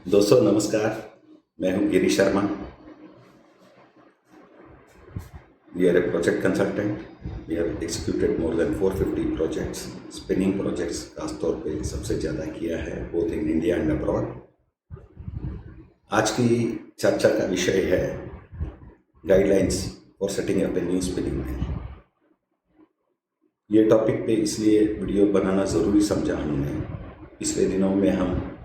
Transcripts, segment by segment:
दोस्तों नमस्कार। मैं हूं Giri Sharma. We are a project consultant. We have executed more than 450 projects, spinning projects खासतौर पे सबसे ज़्यादा किया है, both in India and abroad. आज की चर्चा का विषय है guidelines for setting up a new spinning mill. ये टॉपिक पे इसलिए वीडियो बनाना ज़रूरी समझा हमने, पिछले दिनों में हम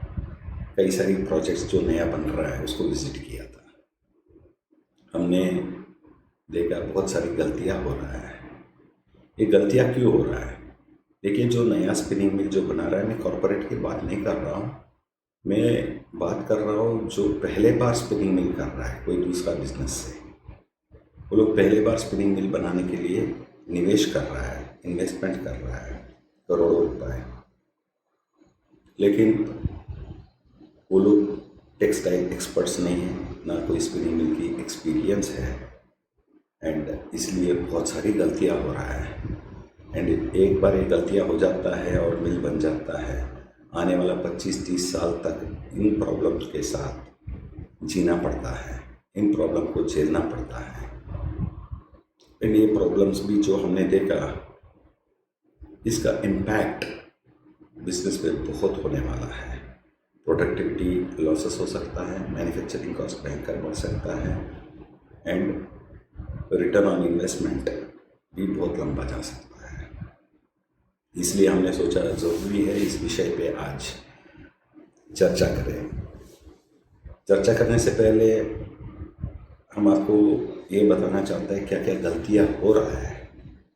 कई सारी प्रोजेक्ट्स जो नया बन रहा है उसको विजिट किया था। हमने देखा बहुत सारी गलतियां हो रहा है। ये गलतियां क्यों हो रहा है? देखिए, जो नया स्पिनिंग मिल जो बना रहा है, मैं कॉरपोरेट की बात नहीं कर रहा हूँ। मैं बात कर रहा हूँ जो पहले बार स्पिनिंग मिल कर रहा है कोई दूसरा बिजनेस से। वो लोग पहले बार स्पिनिंग मिल बनाने के लिए निवेश कर रहा है, इन्वेस्टमेंट कर रहा है करोड़ों रुपए, लेकिन वो लोग टेक्सटाइल एक्सपर्ट्स नहीं हैं, ना कोई स्पिनिंग मिल की एक्सपीरियंस है, एंड इसलिए बहुत सारी गलतियां हो रहा है। एंड एक बार ये गलतियां हो जाता है और मिल बन जाता है, आने वाला 25-30 साल तक इन प्रॉब्लम्स के साथ जीना पड़ता है, इन प्रॉब्लम को झेलना पड़ता है। एंड ये प्रॉब्लम्स भी जो हमने देखा, इसका इम्पैक्ट बिजनेस पे बहुत होने वाला है। प्रोडक्टिविटी लॉसेस हो सकता है, मैन्युफैक्चरिंग कॉस्ट भयंकर बढ़ सकता है, एंड रिटर्न ऑन इन्वेस्टमेंट भी बहुत लंबा जा सकता है। इसलिए हमने सोचा ज़रूरी है इस विषय पे आज चर्चा करें। चर्चा करने से पहले हम आपको ये बताना चाहते हैं क्या क्या गलतियां हो रहा है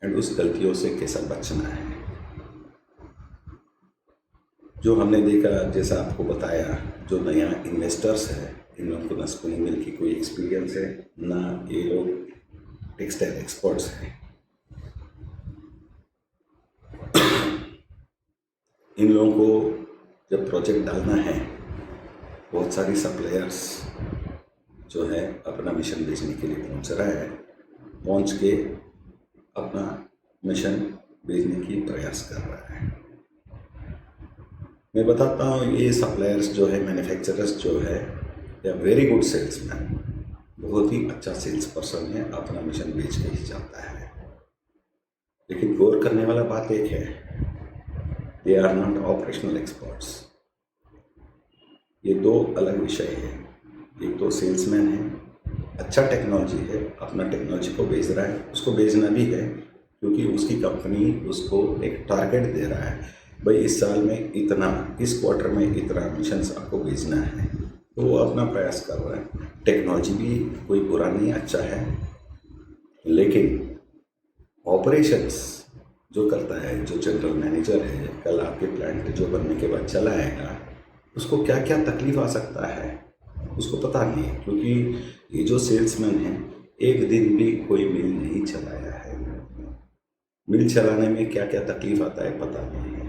एंड उस गलतियों से कैसा बचना है। जो हमने देखा, जैसा आपको बताया, जो नया इन्वेस्टर्स है, इन लोगों को ना स्पिनिंग मिल की कोई एक्सपीरियंस है, ना ये लोग टेक्सटाइल एक्सपर्ट्स हैं। इन लोगों को जब प्रोजेक्ट डालना है, बहुत सारी सप्लायर्स जो है अपना मिशन बेचने के लिए पहुंच रहा है, पहुंच के अपना मिशन बेचने की प्रयास कर रहा है। मैं बताता हूँ, ये सप्लायर्स जो है, मैन्युफैक्चरर्स जो है, या वेरी गुड सेल्समैन, बहुत ही अच्छा सेल्स पर्सन है, अपना मिशन बेच के ही जाता है। लेकिन गौर करने वाला बात एक है, they are not operational experts. ये दो अलग विषय है। एक तो सेल्समैन है, अच्छा टेक्नोलॉजी है, अपना टेक्नोलॉजी को बेच रहा है, उसको बेचना भी है क्योंकि उसकी कंपनी उसको एक टारगेट दे रहा है, भाई इस साल में इतना, इस क्वार्टर में इतना मिशंस आपको भेजना है, तो वो अपना प्रयास कर रहा है। टेक्नोलॉजी भी कोई बुरा नहीं, अच्छा है, लेकिन ऑपरेशंस जो करता है, जो जनरल मैनेजर है, कल आपके प्लांट जो बनने के बाद चला आएगा, उसको क्या क्या तकलीफ आ सकता है उसको पता नहीं है, क्योंकि ये जो सेल्समैन है, एक दिन भी कोई मिल नहीं चलाया है। मिल चलाने में क्या क्या तकलीफ आता है पता नहीं है।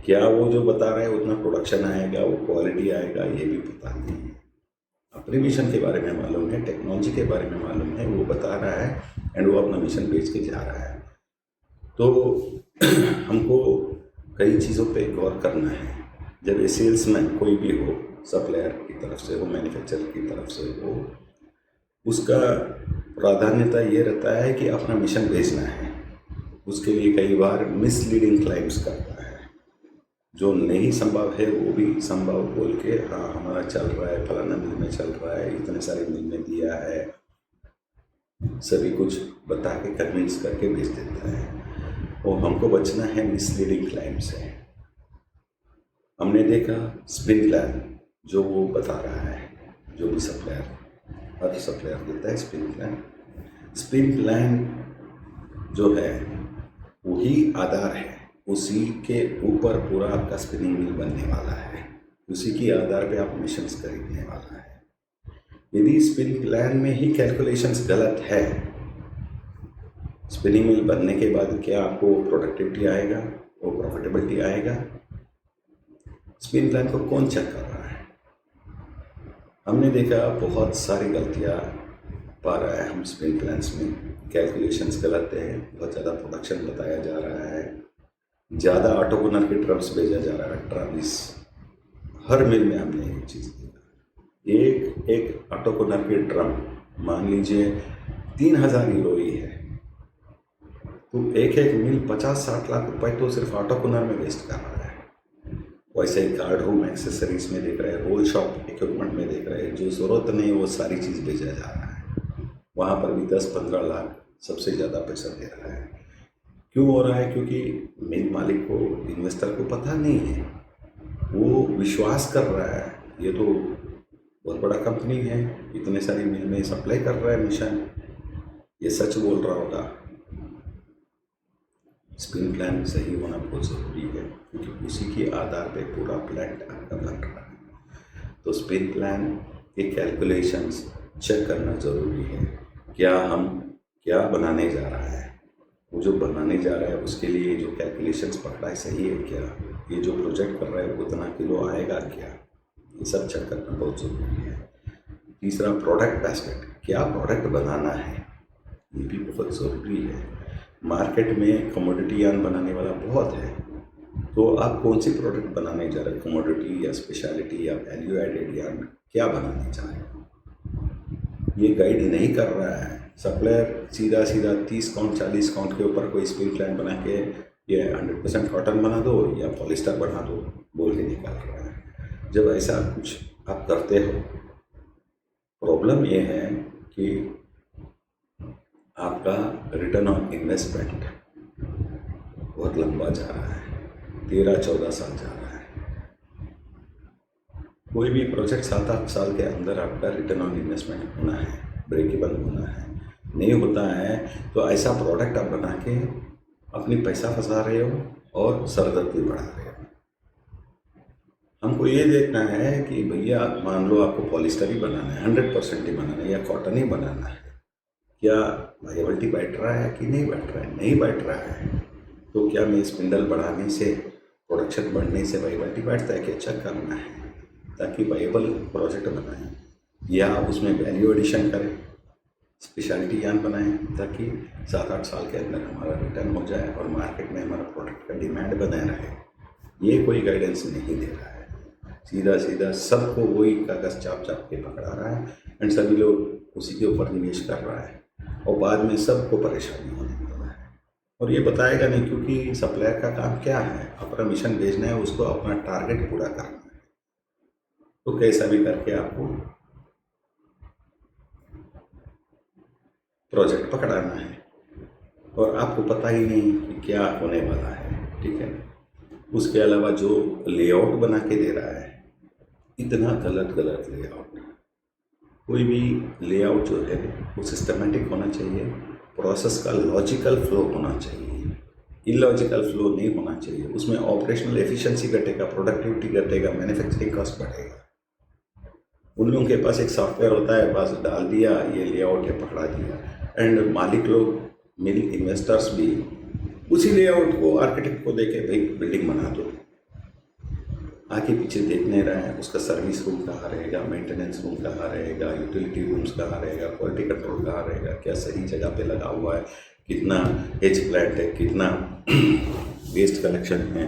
क्या वो जो बता रहे हैं उतना प्रोडक्शन आएगा, वो क्वालिटी आएगा, ये भी पता नहीं है। अपने मिशन के बारे में मालूम है, टेक्नोलॉजी के बारे में मालूम है, वो बता रहा है एंड वो अपना मिशन बेच के जा रहा है। तो हमको कई चीज़ों पे गौर करना है। जब ये सेल्समैन कोई भी हो, सप्लायर की तरफ से हो, मैन्युफैक्चरर की तरफ से हो, उसका प्राधान्यता ये रहता है कि अपना मिशन बेचना है। उसके लिए कई बार मिसलीडिंग क्लेम्स करता है, जो नहीं संभव है वो भी संभव बोल के, हाँ हमारा चल रहा है, फलाना मिल में चल रहा है, इतने सारे मिल में दिया है, सभी कुछ बता के कन्विंस करके बेच देता है। और हमको बचना है मिसलीडिंग क्लेम से। हमने देखा स्पिन प्लान जो वो बता रहा है, जो भी सप्लायर, हर सप्लायर देता है स्पिन प्लान। स्पिन प्लान जो है वही आधार है, उसी के ऊपर पूरा आपका स्पिनिंग मिल बनने वाला है, उसी के आधार पे आप मिशंस खरीदने वाला है। यदि स्पिन प्लान में ही कैलकुलेशंस गलत है, स्पिनिंग मिल बनने के बाद क्या आपको प्रोडक्टिविटी आएगा, वो प्रॉफिटेबिलिटी आएगा? स्पिन प्लान को कौन चेक कर रहा है? हमने देखा बहुत सारी गलतियाँ पा रहा है हम स्पिन प्लान्स में। कैलकुलेशंस गलत है, बहुत ज़्यादा प्रोडक्शन बताया जा रहा है, ज़्यादा ऑटोकोनर के ड्रम्स भेजा जा रहा है, 18-20। हर मिल में हमने एक चीज़ देखा। एक एक ऑटो कूलर के ड्रम मान लीजिए 3,000 यूरो ही है, तो एक एक मिल 50-60 लाख रुपए तो सिर्फ ऑटो कूलर में वेस्ट कर रहा है। वैसे ही गार्ड रूम एक्सेसरीज में देख रहे हैं, रोल शॉप इक्विपमेंट में देख रहे हैं, जो ज़रूरत नहीं वो सारी चीज़ भेजा जा रहा है। वहाँ पर भी 10-15 लाख सबसे ज़्यादा पैसा दे रहा है। क्यों हो रहा है? क्योंकि मिल मालिक को, इन्वेस्टर को पता नहीं है, वो विश्वास कर रहा है ये तो बहुत बड़ा कंपनी है, इतने सारी मिल में सप्लाई कर रहा है मिशन, ये सच बोल रहा होगा। स्पिन प्लान सही होना बहुत ज़रूरी है, क्योंकि उसी के आधार पे पूरा प्लान आपका बन रहा है। तो स्पिन प्लान के कैलकुलेशंस चेक करना ज़रूरी है। क्या बनाने जा रहा है, वो जो बनाने जा रहा है उसके लिए जो कैलकुलेशंस पकड़ा है सही है क्या, ये जो प्रोजेक्ट कर रहा है उतना किलो आएगा क्या, ये सब चेक करना बहुत ज़रूरी है। तीसरा, प्रोडक्ट बास्केट, क्या प्रोडक्ट बनाना है, ये भी बहुत ज़रूरी है। मार्केट में कमोडिटी यार्न बनाने वाला बहुत है, तो आप कौन सी प्रोडक्ट बनाने जा रहे हैं, कमोडिटी या स्पेशलिटी या वैल्यू एडेड यार्न, क्या बनाने जा रहे हैं, ये गाइड नहीं कर रहा है। सप्लायर सीधा 30 काउंट 40 काउंट के ऊपर कोई स्पिन प्लान बना के ये 100% कॉटन बना दो या पॉलिस्टर बना दो बोल के निकाल रहा है। जब ऐसा कुछ आप करते हो, प्रॉब्लम ये है कि आपका रिटर्न ऑन इन्वेस्टमेंट बहुत लंबा जा रहा है, 13-14 साल जा रहा है। कोई भी प्रोजेक्ट 7-8 साल के अंदर आपका रिटर्न ऑन इन्वेस्टमेंट होना है, ब्रेक इवन होना है। नहीं होता है तो ऐसा प्रोडक्ट आप बना के अपनी पैसा फंसा रहे हो और सरदर्दी बढ़ा रहे हो। हमको ये देखना है कि भैया मान लो आपको पॉलिस्टर ही बनाना है, 100% ही बनाना है या कॉटन ही बनाना है, क्या वायबिलिटी बैठ रहा है कि नहीं बैठ रहा है? नहीं बैठ रहा है तो क्या मैं स्पिंडल बढ़ाने से, प्रोडक्शन बढ़ने से वायबिलिटी बैठता है? क्या चेक करना है ताकि वायबल प्रोजेक्ट बनाएं, या उसमें वैल्यू एडिशन करें, स्पेशलिटी यार्न बनाएं, ताकि 7-8 साल के अंदर हमारा रिटर्न हो जाए और मार्केट में हमारा प्रोडक्ट का डिमांड बने रहे। ये कोई गाइडेंस नहीं दे रहा है, सीधा सबको वही कागज़ चाप के पकड़ा रहा है एंड सभी लोग उसी के ऊपर निवेश कर रहा है और बाद में सबको परेशानी होने वाला है। और ये बताएगा नहीं, क्योंकि सप्लायर का काम क्या है, अपना मिशन भेजना है, उसको अपना टारगेट पूरा करना है। तो कैसा भी करके आपको प्रोजेक्ट पकड़ाना है और आपको पता ही नहीं कि क्या होने वाला है, ठीक है। उसके अलावा जो लेआउट बना के दे रहा है, इतना गलत लेआउट। कोई भी लेआउट जो है वो सिस्टमेटिक होना चाहिए, प्रोसेस का लॉजिकल फ्लो होना चाहिए, इलॉजिकल फ्लो नहीं होना चाहिए। उसमें ऑपरेशनल एफिशिएंसी घटेगा, प्रोडक्टिविटी घटेगा, मैन्युफैक्चरिंग कॉस्ट बढ़ेगा। उन लोगों के पास एक सॉफ्टवेयर होता है, बस डाल दिया ये लेआउट है, पकड़ा दिया, एंड मालिक लोग, मिल इन्वेस्टर्स भी उसी लेआउट को आर्किटेक्ट को देके भाई बिल्डिंग बना दो, आगे पीछे देख नहीं रहा है। उसका सर्विस रूम कहाँ रहेगा, मेंटेनेंस रूम कहाँ रहेगा, यूटिलिटी रूम्स कहाँ रहेगा, क्वालिटी कंट्रोल कहाँ रहेगा, क्या सही जगह पे लगा हुआ है, कितना एज प्लांट है, कितना वेस्ट कलेक्शन है।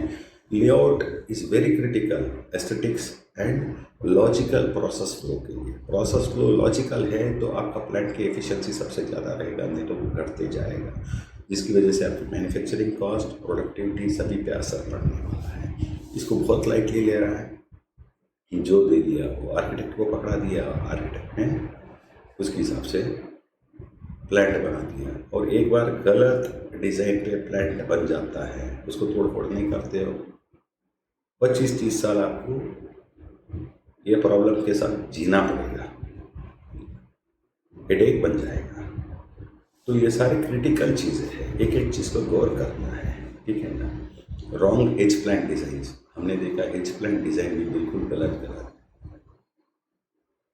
Layout is very critical aesthetics and logical process flow के लिए। प्रोसेस फ्लो लॉजिकल है तो आपका प्लांट की एफिशिएंसी सबसे ज़्यादा रहेगा, नहीं तो वो घटते जाएगा, जिसकी वजह से आपकी मैन्युफैक्चरिंग कॉस्ट, प्रोडक्टिविटी सभी पे असर पड़ने वाला है। इसको बहुत लाइटली ले रहा है, जो दे दिया वो आर्किटेक्ट को पकड़ा दिया, आर्किटेक्ट ने उसके हिसाब से प्लांट बना दिया। और एक बार गलत डिज़ाइन पे प्लांट बन जाता है, उसको तोड़ फोड़ नहीं करते हो, 25-30 साल आपको ये प्रॉब्लम के साथ जीना पड़ेगा, हेडेक बन जाएगा। तो ये सारी क्रिटिकल चीज़ें हैं, एक एक चीज़ को गौर करना है, ठीक है ना। रॉन्ग एज प्लांट डिज़ाइन, हमने देखा एज प्लांट डिज़ाइन भी बिल्कुल गलत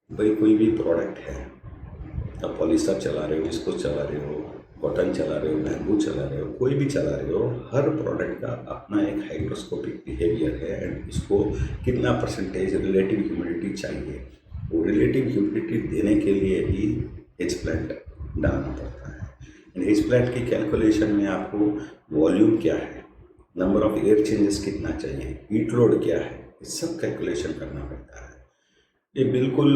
भाई। कोई भी प्रोडक्ट है, आप पॉलिस्टर चला रहे हो, विस्कोस चला रहे हो, कॉटन चला रहे हो, बैम्बू चला रहे हो, कोई भी चला रहे हो, हर प्रोडक्ट का अपना एक हाइग्रोस्कोपिक बिहेवियर है एंड इसको कितना परसेंटेज रिलेटिव ह्यूमिडिटी चाहिए, वो रिलेटिव ह्यूमिडिटी देने के लिए ही एज प्लांट डालना पड़ता है। एंड एज प्लांट की कैलकुलेशन में आपको वॉल्यूम क्या है, नंबर ऑफ एयर चेंजेस कितना चाहिए, हीट लोड क्या है, ये सब कैलकुलेशन करना पड़ता है। ये बिल्कुल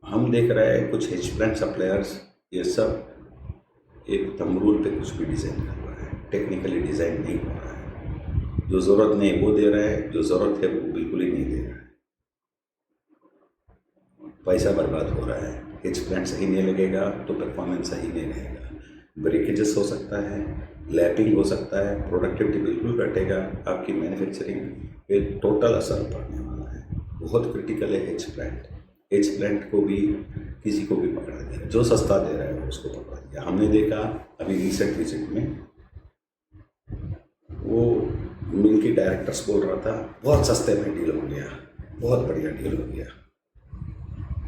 हम देख रहे हैं कुछ हेज प्लांट सप्लायर्स, ये सब एक थंब रूल पे कुछ भी डिज़ाइन कर रहा है, टेक्निकली डिज़ाइन नहीं हो रहा है। जो ज़रूरत नहीं वो दे रहा है, जो ज़रूरत है वो बिल्कुल ही नहीं दे रहा है। पैसा बर्बाद हो रहा है। हेज प्लांट सही नहीं लगेगा तो परफॉर्मेंस सही नहीं रहेगा, ब्रेकेजेस हो सकता है, लैपिंग हो सकता है, प्रोडक्टिविटी बिल्कुल घटेगा, आपकी मैन्युफैक्चरिंग पे टोटल असर पड़ने वाला है। बहुत क्रिटिकल है हेज प्लांट। हेज प्लांट को भी किसी को भी पकड़ा दिया, जो सस्ता दे रहा है उसको पकड़ा दिया। हमने देखा अभी रिसेंट विजिट में, वो मिल की डायरेक्टर्स बोल रहा था बहुत सस्ते में डील हो गया, बहुत बढ़िया डील हो गया।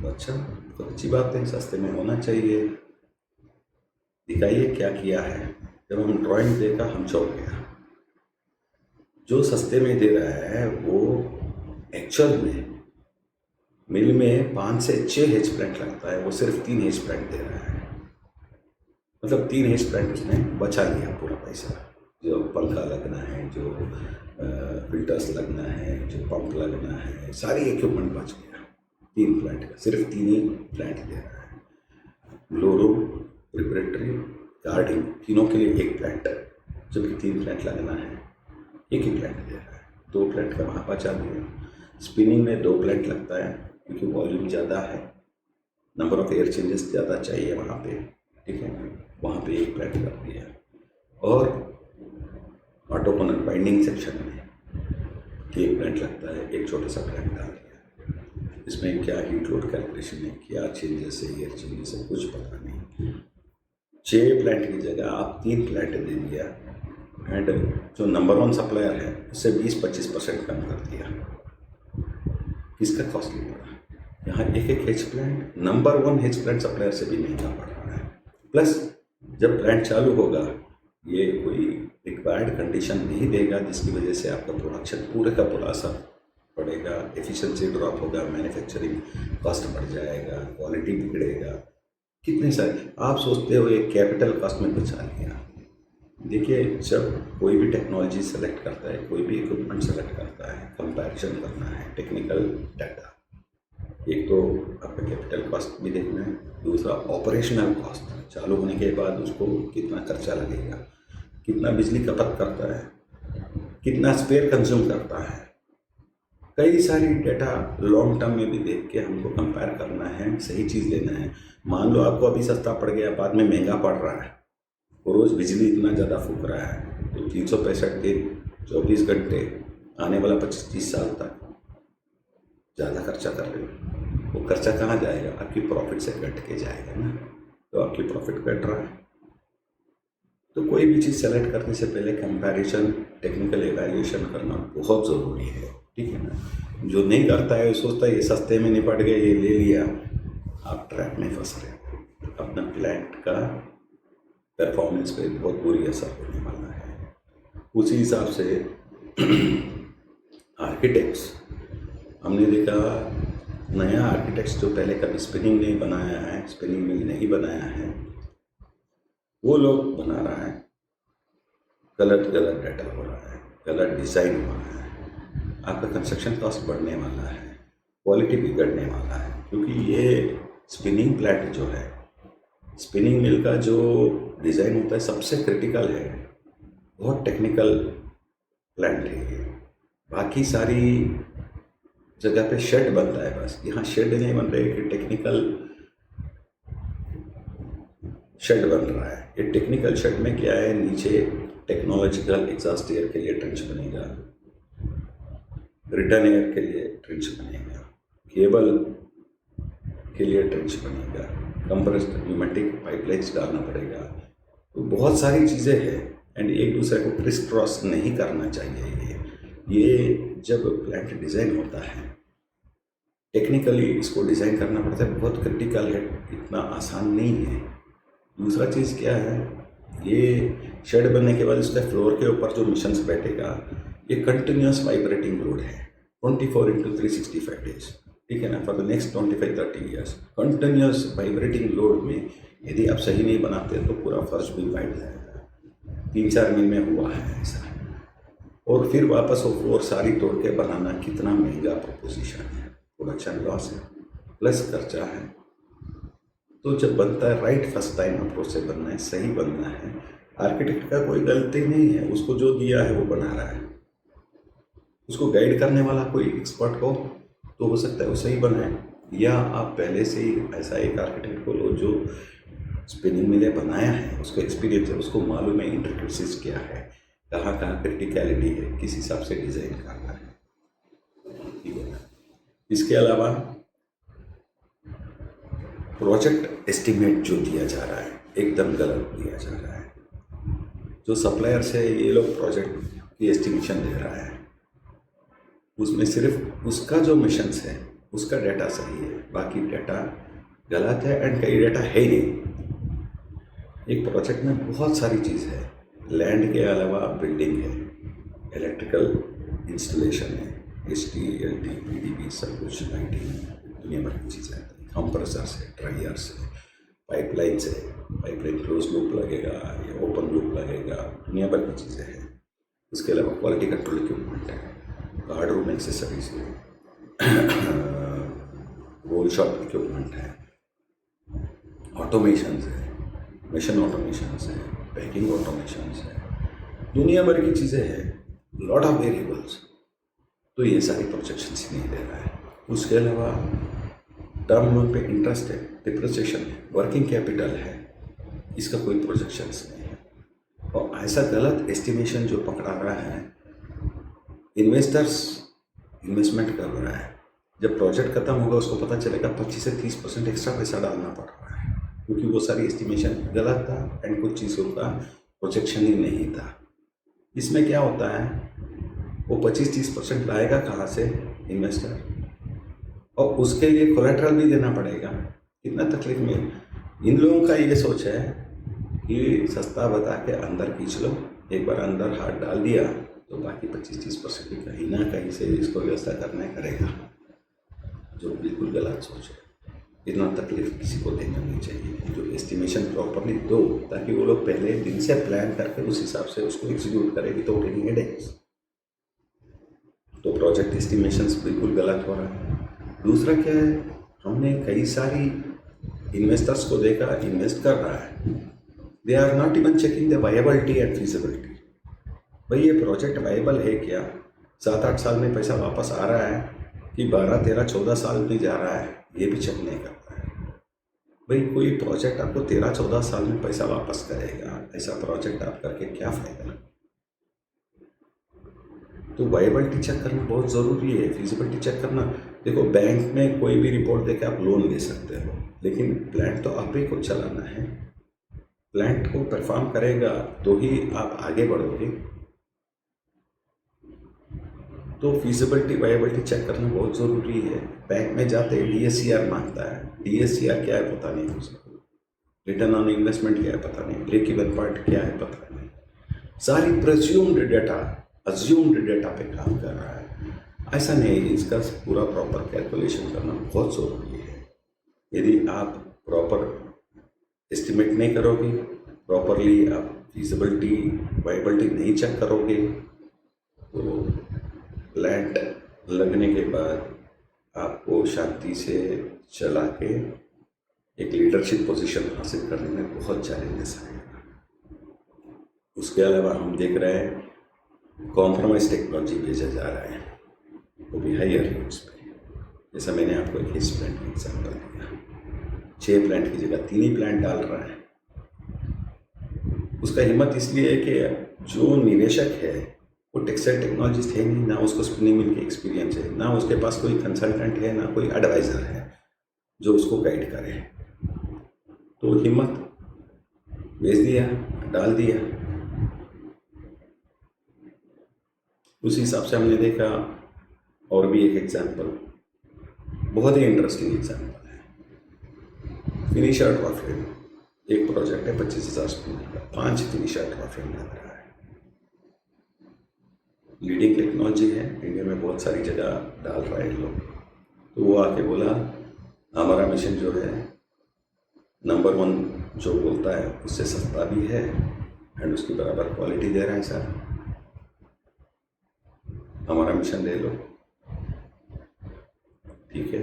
तो अच्छा, बहुत अच्छी बात है, सस्ते में होना चाहिए। दिखाइए क्या किया है। जब हम ड्राइंग देखा हम चौंक गया। जो सस्ते में दे रहा है वो एक्चुअल में मिल में 5 से 6 हेज प्लांट लगता है, वो सिर्फ 3 हेज प्लांट दे रहा है। मतलब 3 हेज प्लांट उसने बचा लिया पूरा पैसा। जो पंखा लगना है, जो फिल्टर्स लगना है, जो पंप लगना है, सारी इक्विपमेंट बच गया 3 प्लांट का, सिर्फ 3 ही प्लांट दे रहा है। ब्लोरो, प्रिपरेटरी, गार्डिंग, तीनों के लिए 1 प्लांट, जबकि 3 प्लांट लगना है, 1 ही प्लांट दे रहा है। 2 प्लांट का वहाँ बचा दिया। स्पिनिंग में 2 प्लांट लगता है क्योंकि वॉल्यूम ज़्यादा है, नंबर ऑफ एयर चेंजेस ज़्यादा चाहिए वहाँ पे, ठीक है, वहाँ पे 1 प्लांट कर दिया। और ऑटो कॉर्नर बाइंडिंग सेक्शन में 1 प्लांट लगता है, एक छोटा सा प्लांट डाल दिया। इसमें क्या हीट लोड कैलकुलेशन है, क्या चेंजेस है, एयर चेंजेस है, कुछ पता नहीं। 6 प्लांट की जगह आप 3 प्लांट दे दिया, एंड जो नंबर 1 सप्लायर है उससे 20-25% कम कर दिया। किसका कॉस्टली पड़ा? यहाँ एक hedge plant number 1 hedge plant supplier से भी महंगा पड़ रहा है। प्लस जब प्लांट चालू होगा ये कोई रिक्वायर्ड कंडीशन नहीं देगा, जिसकी वजह से आपका प्रोडक्शन पूरे का पूरा असर पड़ेगा, एफिशिएंसी ड्रॉप होगा, मैन्युफैक्चरिंग कॉस्ट बढ़ जाएगा, क्वालिटी बिगड़ेगा, कितने सारे आप सोचते हो एक कैपिटल कॉस्ट में बचा लिया। देखिए, जब कोई भी टेक्नोलॉजी सेलेक्ट करता है, कोई भी इक्विपमेंट सेलेक्ट करता है, कंपैरिजन करना है टेक्निकल डाटा। एक तो आपका कैपिटल कॉस्ट भी देखना है, दूसरा ऑपरेशनल कॉस्ट, चालू होने के बाद उसको कितना खर्चा लगेगा, कितना बिजली खपत करता है, कितना स्पेयर कंज्यूम करता है, कई सारी डेटा लॉन्ग टर्म में भी देख के हमको कंपेयर करना है, सही चीज़ लेना है। मान लो आपको अभी सस्ता पड़ गया, बाद में महंगा पड़ रहा है, रोज़ बिजली इतना ज़्यादा फूक रहा है, तो 365 दिन 24 घंटे आने वाला 25-30 साल तक ज़्यादा खर्चा कर रहे हो। वो खर्चा कहाँ जाएगा? आपकी प्रॉफिट से कट के जाएगा ना, तो आपकी प्रॉफिट कट रहा है। तो कोई भी चीज़ सेलेक्ट करने से पहले कंपैरिजन, टेक्निकल एवैल्यूएशन करना बहुत ज़रूरी है, ठीक है ना। जो नहीं करता है सोचता है ये सस्ते में निपट गया, ये ले लिया, आप ट्रैप में फंस रहे हो। अपना प्लांट का परफॉर्मेंस पे बहुत बुरी असर होने वाला है। उसी हिसाब से आर्किटेक्ट्स, हमने देखा नया आर्किटेक्ट्स जो पहले कभी स्पिनिंग नहीं बनाया है, स्पिनिंग मिल नहीं बनाया है, वो लोग बना रहा है, गलत डाटा हो रहा है, गलत डिज़ाइन हो रहा है, आपका कंस्ट्रक्शन कॉस्ट बढ़ने वाला है, क्वालिटी बिगड़ने वाला है। क्योंकि ये स्पिनिंग प्लांट जो है, स्पिनिंग मिल का जो डिज़ाइन होता है सबसे क्रिटिकल है, बहुत टेक्निकल प्लांट है ये। बाकी सारी जगह पे शेड बनता है, बस यहाँ शेड नहीं बन रहे कि टेक्निकल शेड बन रहा है। ये टेक्निकल शेड में क्या है, नीचे टेक्नोलॉजिकल एग्जॉस्ट एयर के लिए ट्रेंच बनेगा, रिटर्न एयर के लिए ट्रेंच बनेगा, केबल के लिए ट्रेंच बनेगा, कंप्रेस्ड न्यूमेटिक पाइपलाइन्स डालना पड़ेगा। तो बहुत सारी चीज़ें हैं, एंड एक दूसरे को क्रिस क्रॉस नहीं करना चाहिए। ये जब प्लांट डिज़ाइन होता है, टेक्निकली इसको डिज़ाइन करना पड़ता है, बहुत क्रिटिकल है, इतना आसान नहीं है। दूसरा चीज़ क्या है, ये शेड बनने के बाद इसका फ्लोर के ऊपर जो मिशंस बैठेगा, ये कंटिन्यूस वाइब्रेटिंग लोड है 24/365 डेज, ठीक है ना, for the next 25-30 years. Continuous vibrating load में यदि आप सही नहीं बनाते तो पूरा फर्श भी बैठ जाएगा। 3-4 मिल में हुआ है ऐसा, और फिर वापस वो फ्लोर सारी तोड़ के बनाना कितना महंगा प्रोपोजिशन है, प्रोडक्शन लॉस है। प्लस खर्चा है। तो जब बनता है राइट फर्स्ट टाइम अप्रोच से बनना है, सही बनना है। आर्किटेक्ट का कोई गलती नहीं है, उसको जो दिया है वो बना रहा है। उसको गाइड करने वाला कोई एक्सपर्ट हो तो हो सकता है वो सही बनाए, या आप पहले से ही ऐसा एक आर्किटेक्ट को लो जो स्पिनिंग मिलें बनाया है, उसको एक्सपीरियंस है, उसको मालूम है इंटरफेसिस क्या है, कहाँ कहाँ क्रिटिकलिटी है, किस हिसाब से डिज़ाइन करना है। ठीक है। इसके अलावा प्रोजेक्ट एस्टिमेट जो दिया जा रहा है एकदम गलत दिया जा रहा है। जो सप्लायर्स है ये लोग प्रोजेक्ट की एस्टिमेशन दे रहा है, उसमें सिर्फ उसका जो मिशंस है उसका डाटा सही है, बाकी डाटा गलत है एंड कई डाटा है ही नहीं। एक प्रोजेक्ट में बहुत सारी चीज़ है, लैंड के अलावा बिल्डिंग है, इलेक्ट्रिकल इंस्टॉलेशन है, HT, LT, PDB सब कुछ, लाइटिंग, दुनिया भर की चीज़ें आती हैं, कंप्रेसर्स है, ड्रायर्स है, पाइपलाइंस है, पाइपलाइन क्लोज लूप लगेगा या ओपन लूप लगेगा, दुनिया भर की चीज़ें हैं। उसके अलावा क्वालिटी कंट्रोल इक्विपमेंट है, गार्ड रूम एक्सेसरीज है, रोल शॉप इक्विपमेंट है, ऑटोमेशन है, मिशन ऑटोमेशन है, पैकिंग ऑटोमेशन है, दुनिया भर की चीज़ें हैं, लॉट ऑफ वेरिएबल्स। तो ये सारी प्रोजेक्शंस नहीं दे रहा है। उसके अलावा टर्म लोन पे इंटरेस्ट है, डिप्रिसिएशन है, वर्किंग कैपिटल है, इसका कोई प्रोजेक्शंस नहीं है। और ऐसा गलत एस्टिमेशन जो पकड़ा रहा है, इन्वेस्टर्स इन्वेस्टमेंट कर रहा है, जब प्रोजेक्ट खत्म होगा उसको पता चलेगा 25 से 30% एक्स्ट्रा पैसा डालना पड़ रहा है, क्योंकि वो सारी एस्टिमेशन गलत था एंड कुछ चीज़ों का प्रोजेक्शन ही नहीं था। इसमें क्या होता है, वो 25-30% लाएगा कहाँ से इन्वेस्टर, और उसके लिए कोलेटरल भी देना पड़ेगा। कितना तकलीफ में इन लोगों का ये सोच है कि सस्ता बता के अंदर खींच लो, एक बार अंदर हाथ डाल दिया तो बाकी 25-30% भी कहीं ना कहीं से इसको व्यवस्था करना करेगा, जो बिल्कुल गलत सोच है। इतना तकलीफ किसी को देना नहीं चाहिए। जो एस्टिमेशन प्रॉपरली दो, ताकि वो लोग पहले दिन से प्लान करके उस हिसाब से उसको एग्जीक्यूट करेगी तो उठेंगे हेडेक्स। तो प्रोजेक्ट एस्टिमेशंस बिल्कुल गलत हो रहा है। दूसरा क्या है, हमने कई सारी इन्वेस्टर्स को देखा इन्वेस्ट कर रहा है, they are not even checking the viability and feasibility. भाई ये प्रोजेक्ट वायबल है क्या, 7-8 साल में पैसा वापस आ रहा है कि 12-13-14 साल में जा रहा है, ये भी चेक नहीं करता है। भाई कोई प्रोजेक्ट आपको 13-14 साल में पैसा वापस करेगा, ऐसा प्रोजेक्ट आप करके क्या फ़ायदा। तो वायबिलिटी चेक करना बहुत ज़रूरी है, फिजिबिलिटी चेक करना। देखो बैंक में कोई भी रिपोर्ट देके आप लोन ले सकते हो, लेकिन प्लांट तो आप ही को चलाना है, प्लांट को परफॉर्म करेगा तो ही आप आगे बढ़ोगे। तो फिजिबिलिटी वायबिलिटी चेक करना बहुत ज़रूरी है। बैंक में जाते DSCR मांगता है, DSCR क्या है पता नहीं उसको, रिटर्न ऑन इन्वेस्टमेंट क्या है पता नहीं, ब्रेक इवन पॉइंट क्या है पता नहीं, सारी प्रेज्यूम्ड डेटा अज्यूम्ड डेटा पे काम कर रहा है। ऐसा नहीं, इसका पूरा प्रॉपर कैलकुलेशन करना बहुत ज़रूरी है। यदि आप प्रॉपर एस्टिमेट नहीं करोगे, प्रॉपरली आप फिजिबिलिटी वायबिलिटी नहीं चेक करोगे, तो प्लांट लगने के बाद आपको शांति से चला के एक लीडरशिप पोजीशन हासिल करने में बहुत चैलेंजेस आएगा। उसके अलावा हम देख रहे हैं कॉम्प्रोमाइज टेक्नोलॉजी भेजा जा रहा है, वो भी हायर रेट्स पे। जैसा मैंने आपको एक हिस्स प्लांट का एग्जाम्पल दिया, 6 प्लांट की जगह 3 ही प्लांट डाल रहा है। उसका हिम्मत इसलिए है कि जो निवेशक है वो टेक्सटाइल टेक्नोलॉजिस्ट है नहीं, ना उसको स्पिनिंग मिल के एक्सपीरियंस है, ना उसके पास कोई कंसल्टेंट है, ना कोई एडवाइज़र है जो उसको गाइड करे। तो हिम्मत बेच दिया, डाल दिया। उस हिसाब से हमने देखा। और भी एक एग्जाम्पल, बहुत ही इंटरेस्टिंग एग्जाम्पल है, फिनिशर ड्रॉ फ्रेम। एक प्रोजेक्ट है 25,000 स्क्वायर का, 5 फिनिशर ड्रॉ फ्रेम लग रहा है। लीडिंग टेक्नोलॉजी है, इंडिया में बहुत सारी जगह डाल रहे हैं लोग। तो वो आके बोला हमारा मिशन जो है नंबर 1 जो बोलता है उससे सस्ता भी है एंड उसकी बराबर क्वालिटी दे रहा है सर, हमारा मिशन ले लो। ठीक है,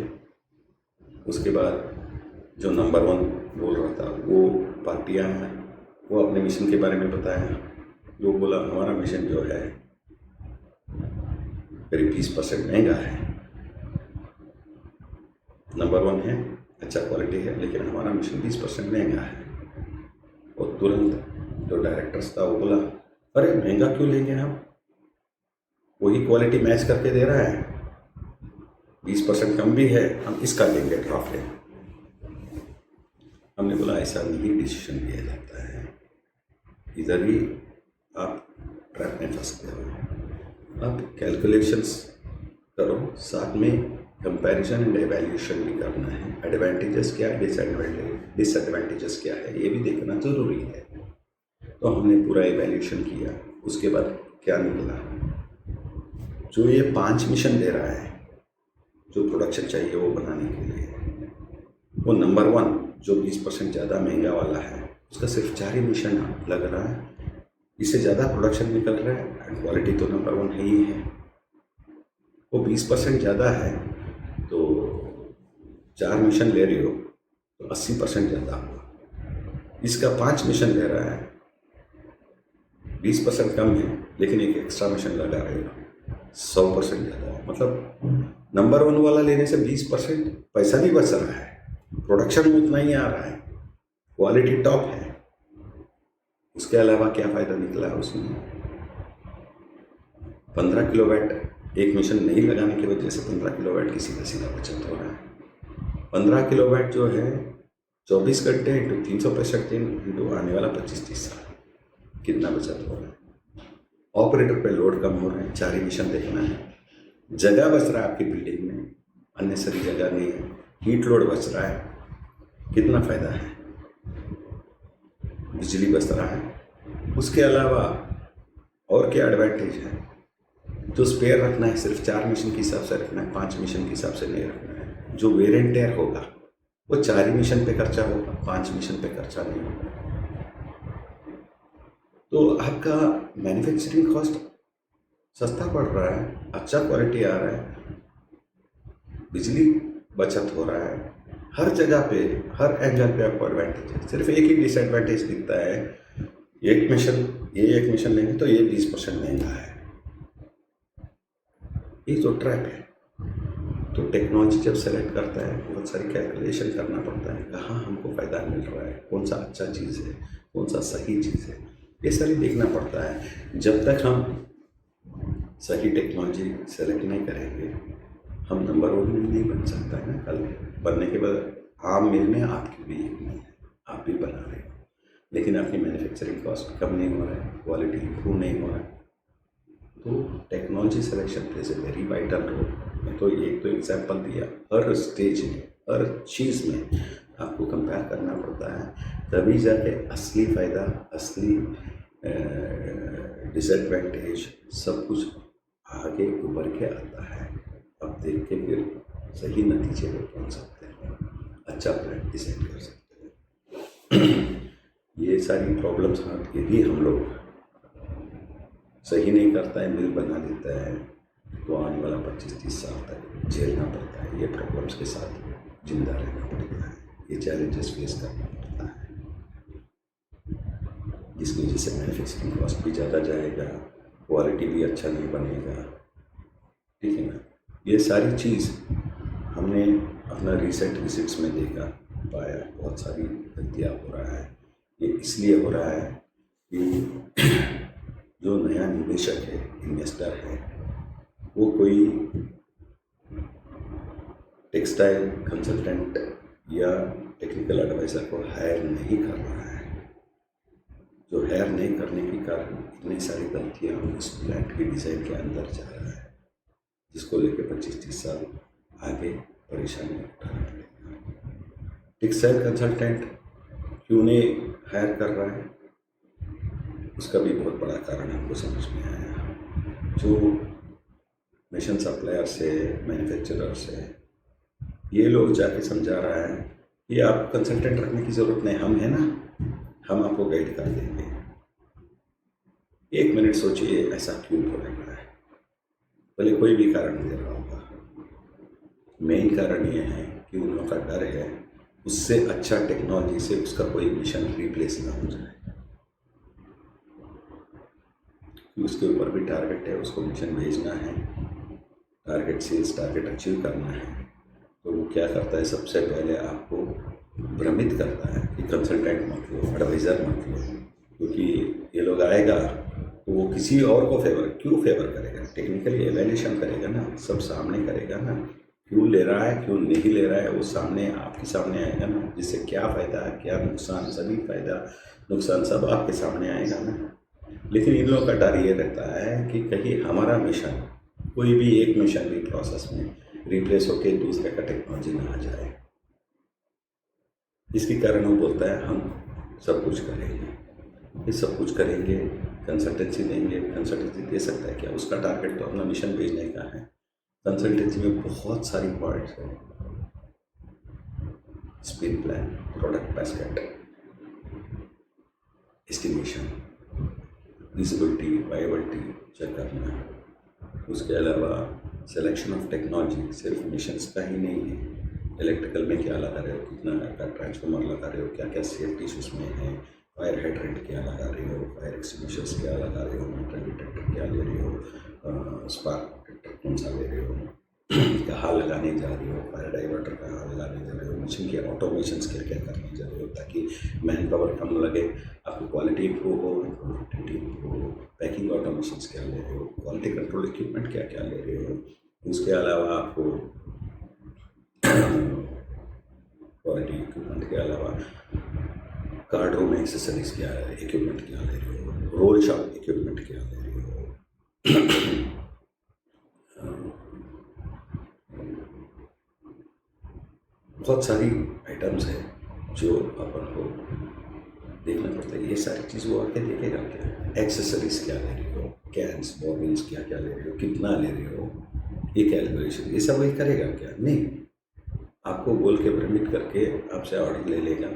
उसके बाद जो नंबर 1 बोल रहा था वो पार्टी आया, वो अपने मिशन के बारे में बताया। वो बोला हमारा मिशन जो है करीब 20% महंगा है, नंबर 1 है, अच्छा क्वालिटी है, लेकिन हमारा मिशन 20% महंगा है। और तुरंत जो डायरेक्टर्स था वो बोला अरे महंगा क्यों लेंगे हम, वही क्वालिटी मैच करके दे रहा है, 20% कम भी है, हम इसका लेंगे, ड्राफ्ट लेंगे। हमने बोला ऐसा नहीं डिसीजन लिया जाता है, इधर ही आप ट्रैप में फंसते हो। आप कैलकुलेशंस करो, साथ में कंपैरिजन एंड एवैल्यूएशन भी करना है, एडवांटेजेस क्या है, डिसएडवांटेजेस क्या है, ये भी देखना ज़रूरी है। तो हमने पूरा एवैल्यूएशन किया। उसके बाद क्या निकला, जो ये 5 मिशन दे रहा है, जो प्रोडक्शन चाहिए वो बनाने के लिए, वो नंबर 1 जो 20% ज़्यादा महंगा वाला है, उसका सिर्फ 4 ही मिशन लग रहा है, इससे ज़्यादा प्रोडक्शन निकल रहा है एंड क्वालिटी तो नंबर 1 है ही है। वो 20% ज़्यादा है तो 4 मिशन ले रही हो तो 80% ज़्यादा हुआ। इसका 5 मिशन ले रहा है, 20% कम है, लेकिन एक एक्स्ट्रा मिशन लगा रहे हो, 100% ज़्यादा। मतलब नंबर 1 वाला लेने से 20% पैसा भी बच रहा है, प्रोडक्शन में उतना ही आ रहा है, क्वालिटी टॉप है। उसके अलावा क्या फ़ायदा निकला उसमें, 15 किलोवाट एक मिशन नहीं लगाने की वजह से 15 किलोवाट की सीधा सीधा बचत हो रहा है। 15 किलोवाट जो है 24 घंटे इंटू 365 दिन इंटू आने वाला 25-30 साल, कितना बचत हो रहा है। ऑपरेटर पे लोड कम हो रहा है, 4 ही मिशन देखना है, जगह बच रहा है आपकी बिल्डिंग में, अननेसरी जगह नहीं है, हीट लोड बच रहा है, कितना फ़ायदा है, बिजली बच रहा है। उसके अलावा और क्या एडवांटेज है, जो स्पेयर रखना है सिर्फ 4 मिशन के हिसाब से रखना है, 5 मिशन के हिसाब से नहीं रखना है। जो वेर एंड टेयर होगा वो 4 ही मिशन पे खर्चा होगा, 5 मिशन पे खर्चा नहीं होगा। तो आपका मैन्युफैक्चरिंग कॉस्ट सस्ता पड़ रहा है, अच्छा क्वालिटी आ रहा है, बिजली बचत हो रहा है, हर जगह पे हर एंगल पे आपको एडवांटेज है। सिर्फ एक ही डिसएडवांटेज दिखता है, एक मिशन लेंगे तो ये 20% महंगा है, ये तो ट्रैप है। तो टेक्नोलॉजी जब सेलेक्ट करता है बहुत सारी कैलकुलेशन करना पड़ता है, कहाँ हमको फ़ायदा मिल रहा है, कौन सा अच्छा चीज़ है, कौन सा सही चीज़ है, ये सारी देखना पड़ता है। जब तक हम सही टेक्नोलॉजी सेलेक्ट नहीं करेंगे, हम नंबर 1 नहीं बन सकता है ना। कल बनने के बाद आम मिल में आपकी भी एक मिल है, आप भी बना रहे हो, लेकिन आपकी मैन्युफैक्चरिंग कॉस्ट कम नहीं हो रहा है, क्वालिटी इंप्रूव नहीं हो रहा है। तो technology selection plays a very vital role. मैं तो एक तो एग्जाम्पल दिया, हर स्टेज में हर चीज़ में आपको कंपेयर करना पड़ता है, तभी जाके असली फ़ायदा, असली डिसएडवांटेज सब कुछ आगे उभर के आता है। अब देख के फिर सही नतीजे पर पहुँच सकते हैं, अच्छा प्लान डिसाइड कर सकते हैं। ये सारी प्रॉब्लम्स यदि हम लोग सही नहीं करता है, मिल बना देता है, तो आने वाला 25-30 साल तक झेलना पड़ता है। ये प्रॉब्लम्स के साथ जिंदा रहना पड़ता है, ये चैलेंजेस फेस करना पड़ता है, जिसकी वजह से मैन्युफैक्चरिंग कॉस्ट भी ज़्यादा जाएगा, क्वालिटी भी अच्छा नहीं बनेगा, ठीक है ना। ये सारी चीज़ हमने अपना रिसेंट विजिट्स में देखा पाया, बहुत सारी गलतियाँ हो रहा है। ये इसलिए हो रहा है कि जो नया निवेशक है, इन्वेस्टर है, वो कोई टेक्सटाइल कंसल्टेंट या टेक्निकल एडवाइज़र को हायर नहीं कर रहा है। जो हायर नहीं करने के कारण इतनी सारी गलतियाँ उस प्लांट के डिज़ाइन के अंदर जा रहा है, जिसको लेकर 25-30 साल आगे परेशानी उठाना पड़ेगा। टेक्सटाइल कंसल्टेंट क्यों नहीं हायर कर रहा है, उसका भी बहुत बड़ा कारण हमको समझ में आया। जो मिशन सप्लायर से, मैन्युफैक्चरर से, ये लोग जाके समझा रहा है कि आप कंसल्टेंट रखने की ज़रूरत नहीं, हम है ना, हम आपको गाइड कर देंगे। 1 मिनट सोचिए ऐसा क्यों हो रहा है, भले कोई भी कारण दे रहा होगा, मेन कारण ये है कि उन लोगों का डर है उससे अच्छा टेक्नोलॉजी से उसका कोई मिशन रिप्लेस ना हो जाए। उसके ऊपर भी टारगेट है, उसको मिशन भेजना है, टारगेट सेल्स टारगेट अचीव करना है। तो वो क्या करता है, सबसे पहले आपको भ्रमित करता है कि कंसल्टेंट मत लो, एडवाइज़र मत लो, क्योंकि ये लोग आएगा तो वो किसी और को क्यों फेवर करेगा, टेक्निकली एवेल्यूशन करेगा ना, सब सामने करेगा ना, क्यों ले रहा है क्यों नहीं ले रहा है, वो सामने आपके सामने आएगा ना, जिससे क्या फ़ायदा है क्या नुकसान, सभी फ़ायदा नुकसान सब आपके सामने आएगा ना। लेकिन इन लोगों का डर ये रहता है कि कहीं हमारा मिशन, कोई भी एक मिशन भी प्रोसेस में रिप्लेस होकर दूसरे का टेक्नोलॉजी ना आ जाए। इसके कारण वो बोलता है हम सब कुछ करेंगे, ये सब कुछ करेंगे, कंसल्टेंसी देंगे। कंसल्टेंसी दे सकता है क्या, उसका टारगेट तो अपना मिशन भेजने का है। कंसल्टेंसी में बहुत सारी पॉइंट्स हैं, spin plan, product basket, estimation, visibility, viability check करना है। उसके अलावा सिलेक्शन ऑफ टेक्नोलॉजी सिर्फ मिशंस का ही नहीं है, इलेक्ट्रिकल में क्या लगा रहे हो, कितना का ट्रांसफार्मर लगा रहे हो, क्या क्या सेफ्टी उसमें है, फायर हाइड्रेंट क्या लगा रहे हो, फायर एक्सटिंग्विशर्स क्या लगा रहे हो, मेटल डिटेक्टर क्या ले रहे हो, स्पार्क डिटेक्टर कौन सा ले रहे हो, कहाँ लगाने जा रहे हो, फायर डाइवर्टर कहाँ लगाने जा रहे हो, मशीन के ऑटोमेशंस क्या क्या करने जा रहे हो ताकि मैन पावर कम लगे, आपकी क्वालिटी इंप्रूव हो, प्रोडक्टिविटी इंप्रूव हो, पैकिंग ऑटोमेशंस क्या ले रहे हो, क्वालिटी कंट्रोल इक्विपमेंट क्या क्या ले रहे हो। उसके अलावा आपको क्वालिटी इक्विपमेंट के अलावा कार्ड रूम एक्सेसरीज क्या है, इक्विपमेंट क्या ले रहे हो, रोल शॉप इक्विपमेंट क्या ले रहे हो। बहुत सारी आइटम्स हैं जो अपन को देखना पड़ता है। ये सारी चीज़ वो आके देखेगा क्या, एक्सेसरीज क्या ले रहे हो, कैंस बॉबिन्स क्या क्या ले रहे हो, कितना ले रहे हो, ये कैलकुलेशन ये सब वही करेगा क्या, नहीं, आपको बोल के भ्रमित करके आपसे ऑर्डर ले लेगा।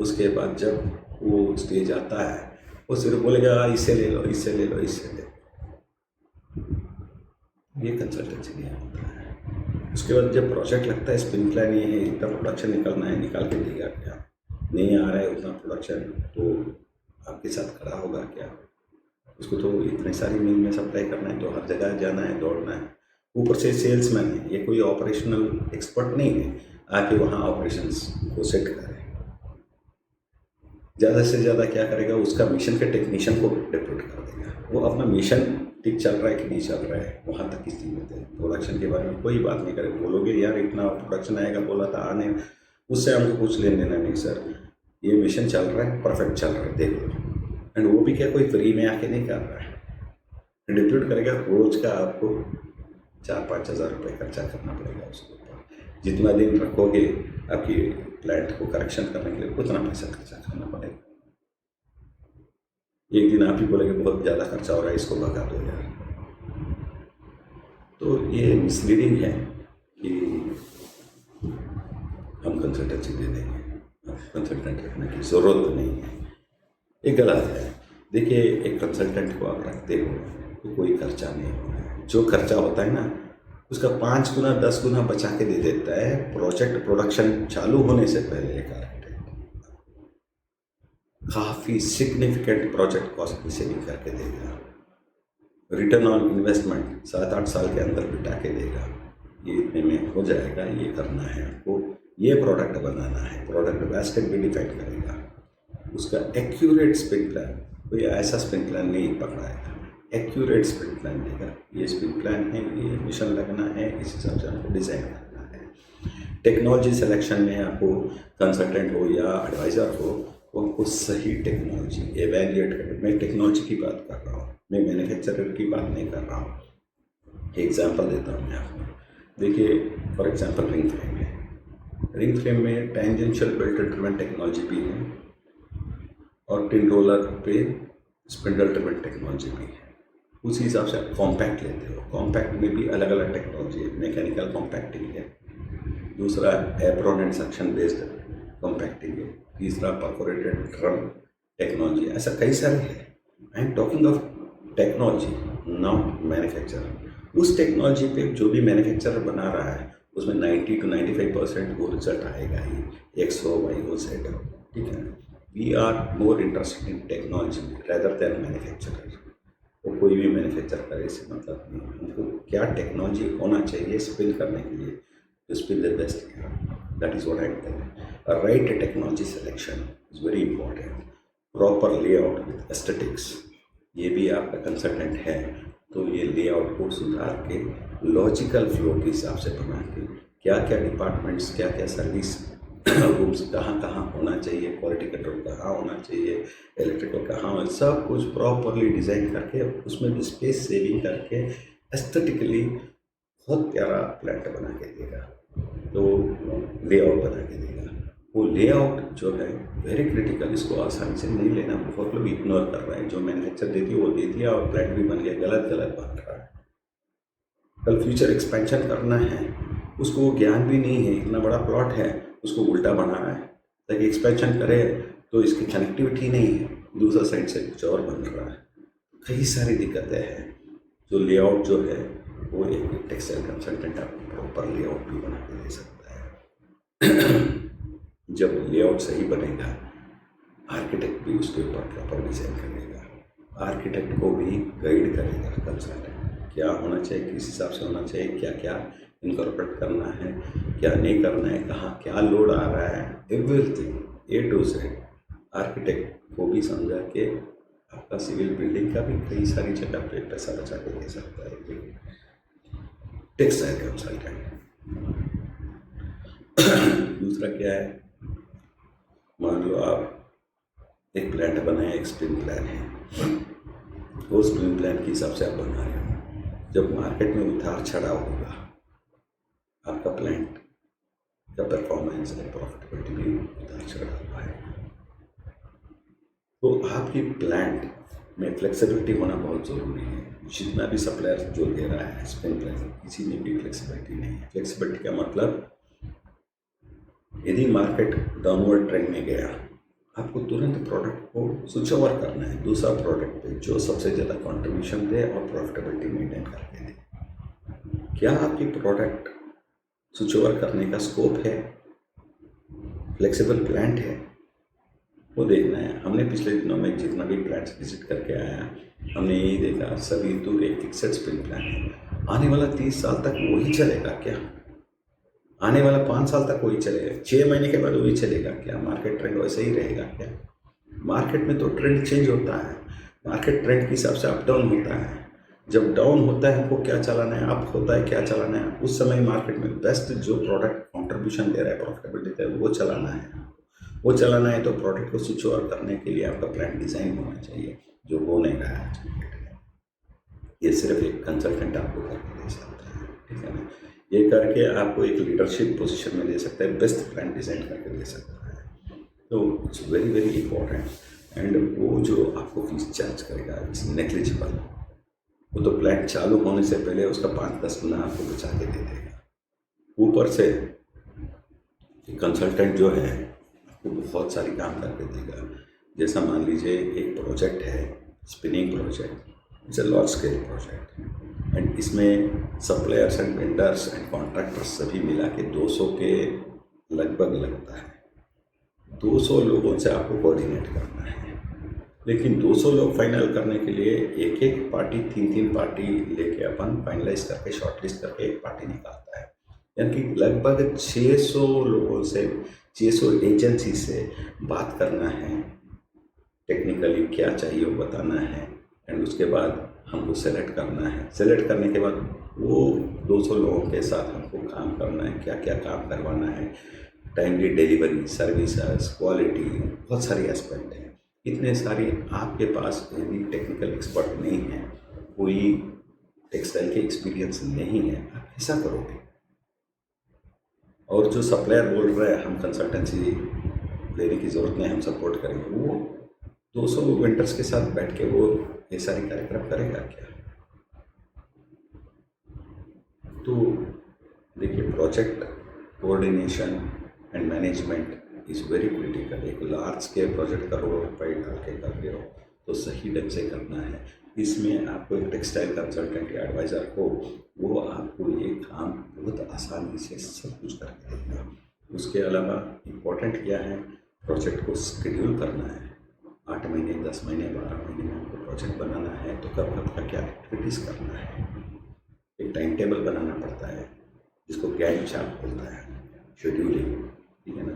उसके बाद जब वो स्टेज आता है वो सिर्फ बोलेगा इससे ले लो, इससे ले लो, इससे ले लो। ये कंसल्टेंसी नहीं होता है। उसके बाद जब प्रोजेक्ट लगता है, स्पिन प्लान ये है, इतना प्रोडक्शन निकलना है, निकाल के देगा क्या, नहीं आ रहा है उतना प्रोडक्शन तो आपके साथ खड़ा होगा क्या, उसको तो इतनी सारी मिल में सप्लाई करना है, तो हर जगह जाना है, दौड़ना है। ऊपर से सेल्समैन है, ये कोई ऑपरेशनल एक्सपर्ट नहीं है आके वहाँ ऑपरेशंस को सेट करे। ज़्यादा से ज़्यादा क्या करेगा, उसका मिशन के टेक्नीशियन को डिप्यूट कर देगा, वो अपना मिशन ठीक चल रहा है कि नहीं चल रहा है वहाँ तक की सीमित है। प्रोडक्शन के बारे में कोई बात नहीं करे, बोलोगे यार इतना प्रोडक्शन आएगा, बोला था आने, उससे हमको कुछ लेने देना नहीं सर, ये मिशन चल रहा है, परफेक्ट चल रहा है, देख लो। एंड वो भी क्या कोई फ्री में आके नहीं कर रहा है, डिप्यूट करेगा, रोज़ का आपको 4-5 हज़ार रुपये खर्चा करना पड़ेगा उसके ऊपर। जितना दिन रखोगे आपकी क्लाइंट को करेक्शन करने के लिए उतना पैसा खर्चा करना पड़ेगा। एक दिन आप ही बोलेंगे बहुत ज़्यादा खर्चा हो रहा है, इसको भगा दो यार। तो ये मिसलीडिंग है कि हम कंसल्टेंसी दे देंगे, कंसल्टेंट रखने की ज़रूरत नहीं है, ये गलत है। देखिए एक कंसल्टेंट को आप रखते हो तो कोई खर्चा नहीं होगा, जो खर्चा होता है ना उसका 5 गुना 10 गुना बचा के दे देता है प्रोजेक्ट प्रोडक्शन चालू होने से पहले। एक आर्किटेक्ट काफ़ी सिग्निफिकेंट प्रोजेक्ट कॉस्ट की सेविंग करके देगा, रिटर्न ऑन इन्वेस्टमेंट 7-8 साल के अंदर बिटा के देगा, ये इतने में हो जाएगा, ये करना है आपको, ये प्रोडक्ट बनाना है, प्रोडक्ट बास्केट भी डिफाइन करेगा, उसका एक्यूरेट स्पिन प्लान, कोई ऐसा स्पिन प्लान नहीं पकड़ाएगा, एक्यूरेट स्पिन प्लान देगा, ये स्पिन प्लान है, ये मिशन लगना है, इस हिसाब से आपको डिज़ाइन करना है। टेक्नोलॉजी सिलेक्शन में आपको कंसल्टेंट हो या एडवाइज़र हो, वो आपको सही टेक्नोलॉजी एवेल्यूएट करें। मैं टेक्नोलॉजी की बात कर रहा हूँ, मैं मैन्युफैक्चरर की बात नहीं कर रहा हूँ। एग्जांपल देता हूँ मैं आपको, देखिए फॉर एग्जांपल रिंग फ्रेम है, रिंग फ्रेम में टेंजेंशियल बेल्ट ड्रिवन टेक्नोलॉजी भी है और टिन रोलर पे स्पिंडल ड्रिवन टेक्नोलॉजी भी है। उसी हिसाब से आप कॉम्पैक्ट लेते हो, कॉम्पैक्ट में भी अलग अलग टेक्नोलॉजी है, मैकेनिकल कॉम्पैक्टिंग है, दूसरा apron and suction based compacting है, तीसरा परफोरेटेड ड्रम टेक्नोलॉजी, ऐसा कई सारे हैं। I am talking of technology not manufacturer. उस टेक्नोलॉजी पे जो भी मैन्युफैक्चरर बना रहा है उसमें 90 to 95% वो रिजल्ट आएगा ही, एक्स हो वाई हो जेड हो, ठीक है। We are more interested in technology rather than manufacturer. वो कोई भी मैन्युफैक्चर करे इससे मतलब नहीं, हमको क्या टेक्नोलॉजी होना चाहिए स्पिन करने के लिए, to spin the best here. That is what I'm telling. A right technology selection is very important. Proper layout with aesthetics. ये भी आपका कंसल्टेंट है तो ये लेआउट को सुधार के लॉजिकल फ्लो के हिसाब से बना के क्या क्या डिपार्टमेंट्स, क्या क्या सर्विस रूम्स कहाँ कहाँ होना चाहिए, क्वालिटी कंट्रोल कहाँ होना चाहिए, इलेक्ट्रिकल कहाँ होना, सब कुछ प्रॉपरली डिज़ाइन करके उसमें भी स्पेस सेविंग करके एस्थेटिकली बहुत प्यारा प्लांट बना के देगा, तो लेआउट बना के देगा। वो लेआउट जो है वेरी क्रिटिकल, इसको आसानी से नहीं लेना, बहुत लोग इग्नोर कर रहे हैं। जो मैन्युफैक्चर देती है वो दे दिया और प्लांट भी बन गया, गलत गलत बन रहा है। कल फ्यूचर एक्सपेंशन करना है, उसको वो ज्ञान भी नहीं है, इतना बड़ा प्लॉट है उसको उल्टा बना रहा है ताकि एक्सपेंशन करे तो इसकी कनेक्टिविटी नहीं है, दूसरा साइड से कुछ और बन रहा है। कई सारी दिक्कतें हैं। जो लेआउट जो है वो एक टेक्सटाइल कंसल्टेंट आपको प्रॉपर लेआउट भी बना के दे सकता है। जब लेआउट सही बनेगा, आर्किटेक्ट भी उसके ऊपर प्रॉपर डिजाइन करेगा, आर्किटेक्ट को भी गाइड करेगा कंसल्टेंट, क्या होना चाहिए, किस हिसाब से होना चाहिए, क्या क्या इनकॉर्पोरेट करना है, क्या नहीं करना है, कहाँ क्या लोड आ रहा है, everything A to Z architect को भी समझा के आपका सिविल बिल्डिंग का भी कई सारी जगह पे पैसा बचा के दे सकता है टेक्सटाइल कंसल्टेंट। दूसरा क्या है, मान लो आप एक प्लांट बनाए, एक स्प्रिंग प्लान है, वो स्प्रिंग प्लान के हिसाब से आप बना रहे हो। जब मार्केट में उतार चढ़ाव होगा, आपका प्लांट का परफॉर्मेंस और प्रॉफिटेबिलिटी भी उतार चढ़ाव आएगा। तो आपकी प्लांट में फ्लेक्सिबिलिटी होना बहुत ज़रूरी है। जितना भी सप्लायर जो दे रहा है स्प्रिंग प्लान, किसी में भी फ्लेक्सिबिलिटी नहीं है। फ्लेक्सिबिलिटी का मतलब, यदि मार्केट डाउनवर्ड ट्रेंड में गया, आपको तुरंत प्रोडक्ट को स्विच ओवर करना है दूसरा प्रोडक्ट पे जो सबसे ज़्यादा कंट्रीब्यूशन दे और प्रॉफिटेबिलिटी मेंटेन करके दे। क्या आपकी प्रोडक्ट स्विच ओवर करने का स्कोप है, फ्लेक्सिबल प्लांट है, वो देखना है। हमने पिछले दिनों में जितना भी प्लांट्स विजिट करके आया, हमने यही देखा सभी दूर एक फिक्सेड स्प्रिंग प्लान है। आने वाला 30 साल तक वही चलेगा क्या? आने वाला 5 साल तक वही चलेगा? 6 महीने के बाद वही चलेगा क्या? मार्केट ट्रेंड वैसे ही रहेगा क्या? मार्केट में तो ट्रेंड चेंज होता है, मार्केट ट्रेंड के हिसाब से अप डाउन होता है। जब डाउन होता है हमको क्या चलाना है, अप होता है क्या चलाना है, उस समय मार्केट में बेस्ट जो प्रोडक्ट कॉन्ट्रीब्यूशन दे रहा है, प्रॉफिटेबिलिटी दे रहा है, वो चलाना है। वो चलाना है तो प्रोडक्ट को स्विच ओवर करने के लिए आपका प्लान डिज़ाइन होना चाहिए, जो हो नहीं रहा है। ये सिर्फ एक कंसल्टेंट आपको करके दे सकता है, ठीक है ना। ये करके आपको एक लीडरशिप पोजीशन में दे सकता है, बेस्ट प्लान डिज़ाइन करके दे सकता है। तो it's very very important. And वो जो आपको फीस चार्ज करेगा इट्स नेग्लिजिबल। वो तो प्लान चालू होने से पहले उसका 5-10 गुना आपको बचा के दे देगा। ऊपर से कंसल्टेंट जो है आपको बहुत सारी काम करके देगा। जैसा मान लीजिए एक प्रोजेक्ट है, spinning project, it's a large scale project, and इसमें suppliers and vendors and contractors सभी मिला के 200 के लगभग लगता है। 200 लोगों से आपको कोऑर्डिनेट करना है, लेकिन 200 लोग फाइनल करने के लिए एक एक पार्टी 3-3 पार्टी लेके अपन फाइनलाइज करके शॉर्टलिस्ट करके एक पार्टी निकालता है। यानी कि लगभग 600 लोगों से, 600 एजेंसी से बात करना है, टेक्निकली क्या चाहिए वो बताना है, एंड उसके बाद हमको सेलेक्ट करना है। सेलेक्ट करने के बाद वो 200 लोगों के साथ हमको काम करना है, क्या क्या काम करवाना है, टाइमली डिलीवरी, सर्विसेज, क्वालिटी, बहुत सारी एस्पेक्ट हैं। इतने सारी आपके पास यदि टेक्निकल एक्सपर्ट नहीं है, कोई टेक्सटाइल के एक्सपीरियंस नहीं है, आप कैसा करोगे? और जो सप्लायर बोल रहा है हम कंसल्टेंसी लेने की ज़रूरत नहीं, हम सपोर्ट करेंगे, वो 200 वेंडर्स के साथ बैठ के वो ये सारी कार्यक्रम करेगा क्या? तो देखिए, project coordination and management is very critical. एक लार्ज स्केल प्रोजेक्ट करोड़ों रुपये डाल के कर रहे हो तो सही ढंग से करना है। इसमें आपको एक टेक्सटाइल कंसल्टेंट या एडवाइज़र हो, वो आपको ये काम बहुत आसानी से सब कुछ करके देगा। उसके अलावा इम्पोर्टेंट क्या है, प्रोजेक्ट को शेड्यूल करना है। 8 महीने, 10 महीने, 12 महीने में हमको प्रोजेक्ट बनाना है, तो कब कब का क्या एक्टिविटीज़ करना है, एक टाइम टेबल बनाना पड़ता है जिसको गैंट चार्ट बोलता है, शेड्यूलिंग, ठीक है ना।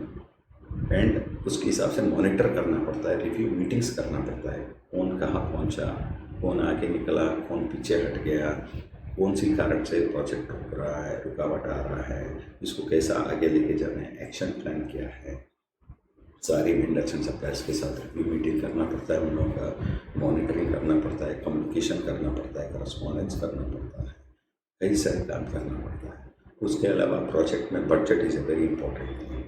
एंड उसके हिसाब से मॉनिटर करना पड़ता है, रिव्यू मीटिंग्स करना पड़ता है, कौन कहाँ पहुँचा, कौन आगे निकला, कौन पीछे हट गया, कौन सी कारण से प्रोजेक्ट रुक रहा है, रुकावट आ रहा है, इसको कैसा आगे लेके जाना है, एक्शन प्लान क्या है। सारी वेंडर्स एंड सप्लायर्स के साथ रिव्यू मीटिंग करना पड़ता है, उन लोगों का मॉनिटरिंग करना पड़ता है, कम्युनिकेशन करना पड़ता है, करस्पॉन्डेंस करना पड़ता है, कई सारे काम करना पड़ता है। उसके अलावा प्रोजेक्ट में budget is a very important thing.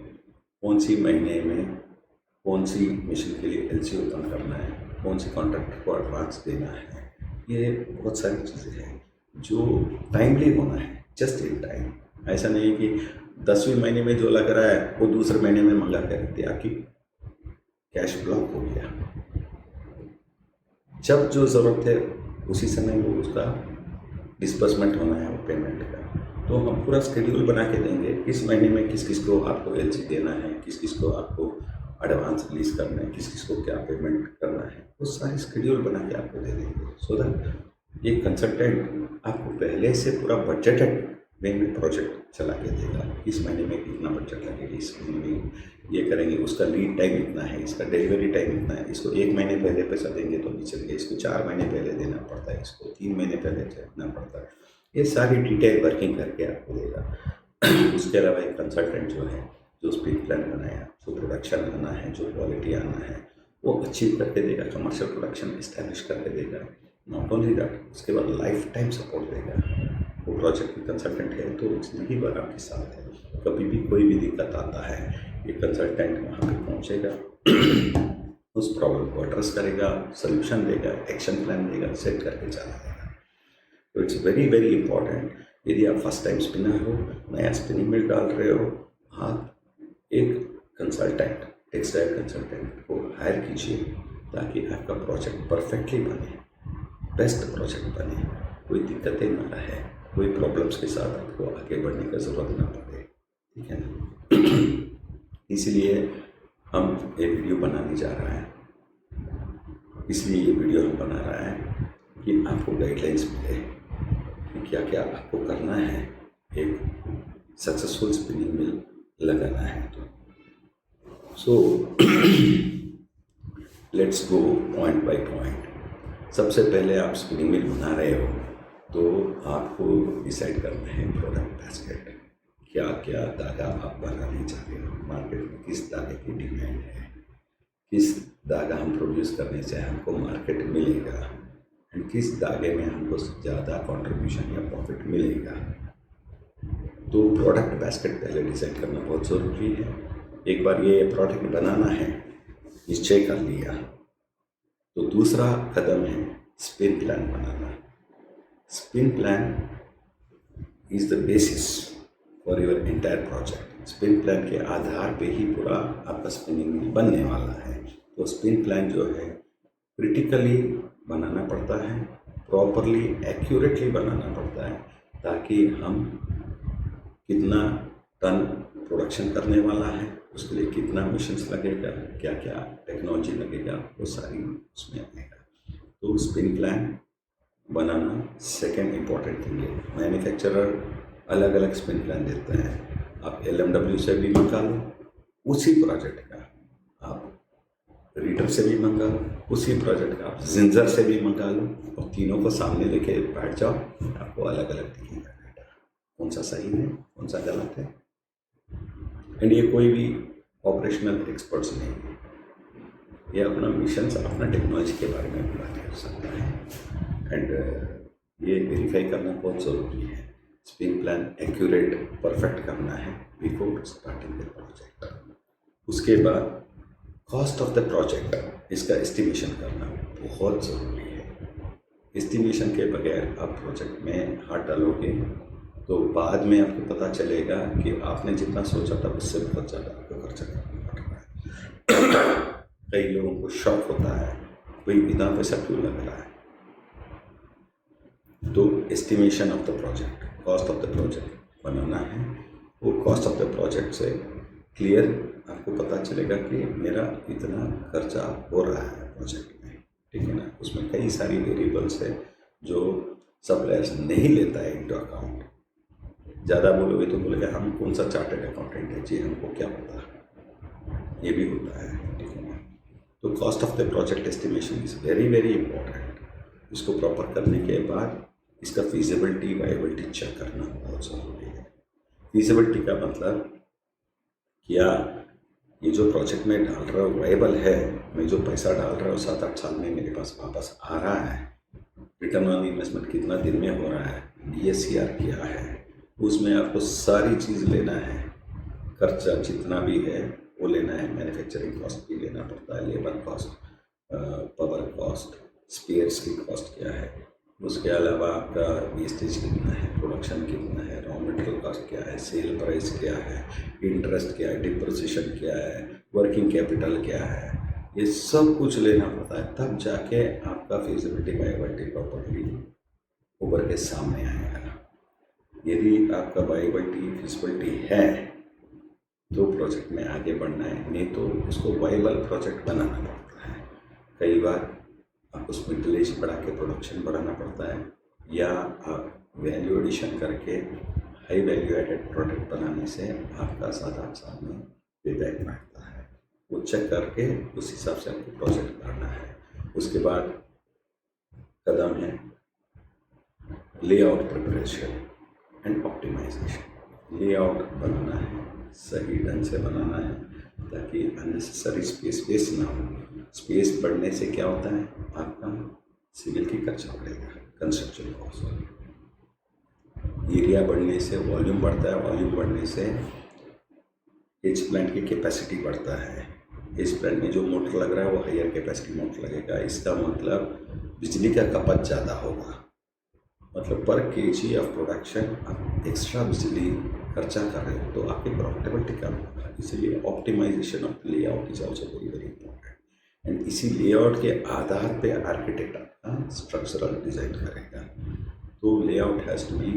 कौन सी महीने में कौन सी मिशन के लिए एलसी ओपन करना है, कौन सी कॉन्ट्रैक्टर को एडवांस देना है, ये बहुत सारी चीज़ें हैं जो टाइमली होना है, जस्ट इन टाइम। ऐसा नहीं है कि 10वें महीने में जो लग रहा है वो दूसरे महीने में मंगा कर दिया कि कैश ब्लॉक हो गया। जब जो ज़रूरत है उसी समय वो उसका डिस्बर्समेंट होना है, वो पेमेंट का। तो हम पूरा शेड्यूल बना के देंगे, किस महीने में किस किस को आपको एलसी देना है, किस किस को आपको एडवांस रिलीज़ करना है, किस किस को क्या पेमेंट करना है, वो सारी शेड्यूल बना के आपको दे देंगे। सो दैट एक कंसल्टेंट आपको पहले से पूरा बजटेड वे में प्रोजेक्ट चला के देगा, इस महीने में कितना बजट लगेगा, इस महीने में ये करेंगे, उसका लीड टाइम इतना है, इसका डिलीवरी टाइम इतना है, इसको 1 महीने पहले पैसा देंगे तो नहीं चलेगा, इसको 4 महीने पहले देना पड़ता है, इसको 3 महीने पहले देना पड़ता है। ये सारी डिटेल वर्किंग करके आपको देगा। उसके अलावा एक कंसल्टेंट जो है, जो स्पीड प्लान बनाया, जो प्रोडक्शन आना है, जो क्वालिटी आना है, वो अचीव करके देगा, कमर्शियल प्रोडक्शन इस्टेब्लिश करके देगा। नॉट ओनली दैट, उसके बाद लाइफ टाइम सपोर्ट देगा। वो प्रोजेक्ट की कंसल्टेंट है तो जिंदगी भर आपके साथ है, कभी भी कोई भी दिक्कत आता है ये कंसल्टेंट वहाँ पे पहुँचेगा, उस प्रॉब्लम को एड्रेस करेगा, सोल्यूशन देगा, एक्शन प्लान देगा, सेट करके चला जाएगा। तो इट्स वेरी वेरी इंपॉर्टेंट। यदि आप फर्स्ट टाइम स्पिनर हो, नया स्पिनिंग मिल डाल रहे हो, आप एक कंसल्टेंट, टेक्सटाइल कंसल्टेंट को हायर कीजिए ताकि आपका प्रोजेक्ट परफेक्टली बने, बेस्ट प्रोजेक्ट बने, कोई दिक्कतें ना रहे, कोई प्रॉब्लम्स के साथ आपको आगे बढ़ने का ज़रूरत ना पड़े, ठीक है ना। इसलिए हम ये वीडियो बनाने जा रहे हैं, इसलिए ये वीडियो हम बना रहे हैं कि आपको गाइडलाइंस मिले कि क्या क्या आपको करना है एक सक्सेसफुल स्पिनिंग मिल लगाना है। तो so let's go point by point. सबसे पहले आप स्पिनिंग मिल बना रहे हो तो आपको डिसाइड करना है प्रोडक्ट बास्केट, क्या क्या धागा आप बनाने चाह रहे हो, मार्केट में किस धागे की डिमांड है, किस धागा हम प्रोड्यूस करने से हमको मार्केट मिलेगा, एंड किस धागे में हमको ज़्यादा कंट्रीब्यूशन या प्रॉफिट मिलेगा। तो प्रोडक्ट बास्केट पहले डिसाइड करना बहुत ज़रूरी है। एक बार ये प्रोडक्ट बनाना है, निश्चय कर लिया, तो दूसरा कदम है spin plan banana. Spin plan is the basis for your entire project. Spin plan के आधार पे ही पूरा आपका स्पिनिंग मिल बनने वाला है। तो स्पिन प्लान जो है क्रिटिकली बनाना पड़ता है, प्रॉपरली एक्यूरेटली बनाना पड़ता है, ताकि हम कितना टन प्रोडक्शन करने वाला है, उसके लिए कितना मिशंस लगेगा, क्या क्या टेक्नोलॉजी लगेगा, वो सारी उसमें आएगा। तो स्पिन प्लान बनाना सेकेंड इम्पॉर्टेंट थिंग है। मैन्युफैक्चरर अलग अलग स्पिन प्लान देते हैं, आप LMW से भी मंगा लो उसी प्रोजेक्ट का, आप रीडर से भी मंगा लो उसी प्रोजेक्ट का, आप जिंजर से भी मंगा लो, और तीनों को सामने लेके बैठ जाओ, आपको अलग अलग दिखेगा डाटा, कौन सा सही है कौन सा गलत है। एंड ये कोई भी ऑपरेशनल एक्सपर्ट्स नहीं है, ये अपना मिशन अपना टेक्नोलॉजी के बारे में बात कर सकता है। एंड ये वेरीफाई करना बहुत ज़रूरी है। स्पिन प्लान एक्यूरेट परफेक्ट करना है बिफोर स्टार्टिंग द प्रोजेक्ट। उसके बाद कॉस्ट ऑफ द प्रोजेक्ट, इसका एस्टिमेशन करना बहुत ज़रूरी है। एस्टिमेशन के बगैर आप प्रोजेक्ट में हाथ डालोगे तो बाद में आपको पता चलेगा कि आपने जितना सोचा था उससे बहुत ज़्यादा आपको खर्चा करना पड़ रहा है। कई लोगों को शॉक होता है, भाई इतना पैसा क्यों लग रहा है, तो estimation of the project, cost of the project बनाना है। वो कॉस्ट ऑफ द प्रोजेक्ट से क्लियर आपको पता चलेगा कि मेरा इतना खर्चा हो रहा है प्रोजेक्ट में, ठीक है ना। उसमें कई सारी वेरिएबल्स है जो सप्लायर्स नहीं लेता है इनटू अकाउंट। ज़्यादा बोलोगे तो बोलेगा हम कौन सा चार्टर्ड अकाउंटेंट है जी, हमको क्या पता, ये भी होता है, ठीक है ना। तो cost of the project estimation is very very important. इसको प्रॉपर करने के बाद इसका फिजिबिलिटी वायबिलिटी चेक करना बहुत ज़रूरी है। फिजिबिलिटी का मतलब क्या ये जो प्रोजेक्ट में डाल रहा हूँ वायबल है, मैं जो पैसा डाल रहा हूँ 7-8 साल में मेरे पास वापस आ रहा है, रिटर्न ऑन इन्वेस्टमेंट कितना दिन में हो रहा है, DSCR क्या है, उसमें आपको सारी चीज़ लेना है। खर्चा जितना भी है वो लेना है, मैन्युफैक्चरिंग कॉस्ट भी लेना पड़ता है, labour cost, power cost, spares की कॉस्ट क्या है, उसके अलावा आपका वेस्टेज कितना है, प्रोडक्शन कितना है, रॉ मटेरियल कॉस्ट क्या है, सेल प्राइस क्या है, इंटरेस्ट क्या है, डिप्रिसिएशन क्या है, वर्किंग कैपिटल क्या है, ये सब कुछ लेना पड़ता है। तब जाके आपका फिजिबिलिटी वायबिलिटी प्रॉपर्ली उभर के सामने आएगा। यदि आपका वायबिलिटी फिजिबिलिटी है तो प्रोजेक्ट में आगे बढ़ना है, नहीं तो उसको वायबल प्रोजेक्ट बनाना पड़ता है। कई बार आप उसमें डिलेज बढ़ा के प्रोडक्शन बढ़ाना पड़ता है, या आप वैल्यू एडिशन करके हाई वैल्यू एडेड प्रोडक्ट बनाने से आपका 7-8 साल में पेबैक मिलता है। वो चेक करके उस हिसाब से आपको प्रोजेक्ट करना है। उसके बाद कदम है layout preparation and optimisation. Layout बनाना है, सही ढंग से बनाना है ताकि अननेसेसरी स्पेस वेस्ट ना हो। स्पेस बढ़ने से क्या होता है, आपका सिविल की खर्चा बढ़ेगा, कंस्ट्रक्शन कॉस्ट। एरिया बढ़ने से वॉल्यूम बढ़ता है, वॉल्यूम बढ़ने से एच प्लांट की कैपेसिटी बढ़ता है। एच प्लांट में जो मोटर लग रहा है वो हायर कैपेसिटी मोटर लगेगा। इसका मतलब बिजली का खपत ज़्यादा होगा, मतलब पर केजी ऑफ प्रोडक्शन आप एक्स्ट्रा बिजली खर्चा कर रहे हो तो आपकी प्रॉफिटेबिलिटी कम होगा। इसलिए optimisation of layout is also very very important. And इसी लेआउट के आधार पे आर्किटेक्ट आपका स्ट्रक्चरल डिज़ाइन करेगा। तो layout has to be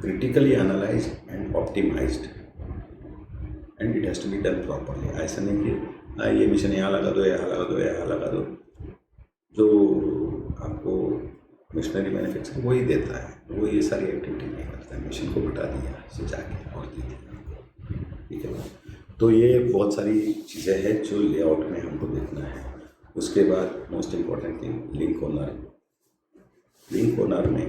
critically analysed and optimised and it has to be done properly. ऐसा नहीं कि ये मिशन यहाँ लगा दो, यहाँ लगा दो, यहाँ लगा दो। जो आपको मशीनरी मैन्युफैक्चर वही देता है, वो ये सारी एक्टिविटी नहीं करता है। मशीन को बिठा दिया सजा के और दे दिया, ठीक है ना। तो ये बहुत सारी चीज़ें हैं जो लेआउट में हमको देखना है। उसके बाद most important thing link owner. Link owner में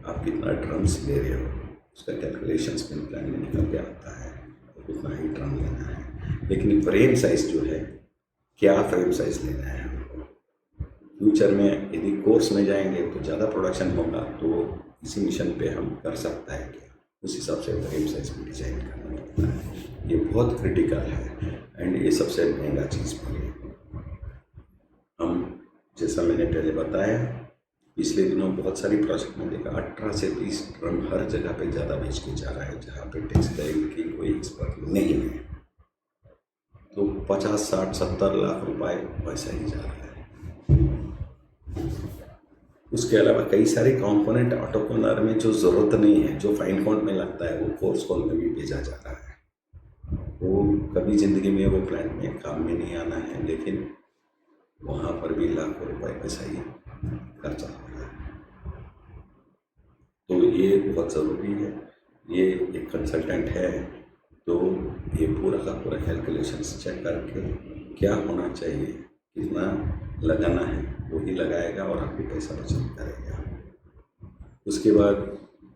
आप कितना ड्रम्स ले रहे हो उसका कैलकुलेशन स्पिन प्लान में निकल के आता है, उतना ही ड्रम लेना है। लेकिन फ्रेम साइज़ जो है, क्या फ्रेम साइज़ लेना है हमको। फ्यूचर में यदि कोर्स में जाएंगे तो ज़्यादा प्रोडक्शन होगा तो इसी मिशन पे हम कर सकता है क्या, उस हिसाब से फ्रेम साइज भी डिज़ाइन करना पड़ता है। ये बहुत क्रिटिकल है एंड ये सबसे महंगा चीज़ भी है। हम जैसा मैंने पहले बताया, पिछले दिनों बहुत सारी प्रोजेक्ट में देखा 18 से 20 ड्रम हर जगह पे ज़्यादा बेच के जा रहा है जहाँ पे टेक्सटाइल की कोई एक्सपर्ट नहीं है। तो 50, 60, 70 लाख रुपए वैसा ही जा रहा है। उसके अलावा कई सारे कंपोनेंट ऑटो कोनर में जो ज़रूरत नहीं है, जो फाइन कॉन्ट में लगता है, वो फोर्स कॉल में भी भेजा जा रहा है। वो कभी ज़िंदगी में वो प्लांट में काम में नहीं आना है, लेकिन वहाँ पर भी लाखों रुपए पैसा ही खर्चा हो रहा है। तो ये बहुत ज़रूरी है। ये एक कंसल्टेंट है तो ये पूरा का पूरा कैलकुलेशंस चेक करके क्या होना चाहिए, कितना लगाना है, वही लगाएगा और आपकी पैसा बचत करेगा। उसके बाद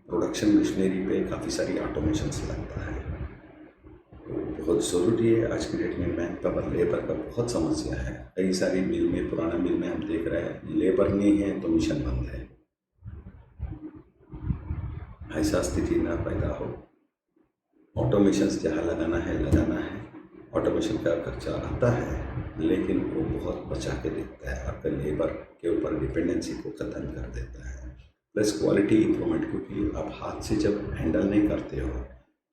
प्रोडक्शन मशीनरी पे काफ़ी सारी ऑटोमेशंस लगता है, तो बहुत ज़रूरी है। आज की डेट में मैन पावर लेबर का बहुत समस्या है। कई सारी मिल में, पुराना मिल में हम देख रहे हैं लेबर नहीं है तो मिशन बंद है। ऐसा स्थिति ना पैदा हो। ऑटोमेशंस जहाँ लगाना है लगाना है। ऑटोमेशन का खर्चा आता है लेकिन वो बहुत बचा के देता है, आपका लेबर के ऊपर डिपेंडेंसी को ख़त्म कर देता है। प्लस क्वालिटी इंप्रूवमेंट, क्योंकि आप हाथ से जब हैंडल नहीं करते हो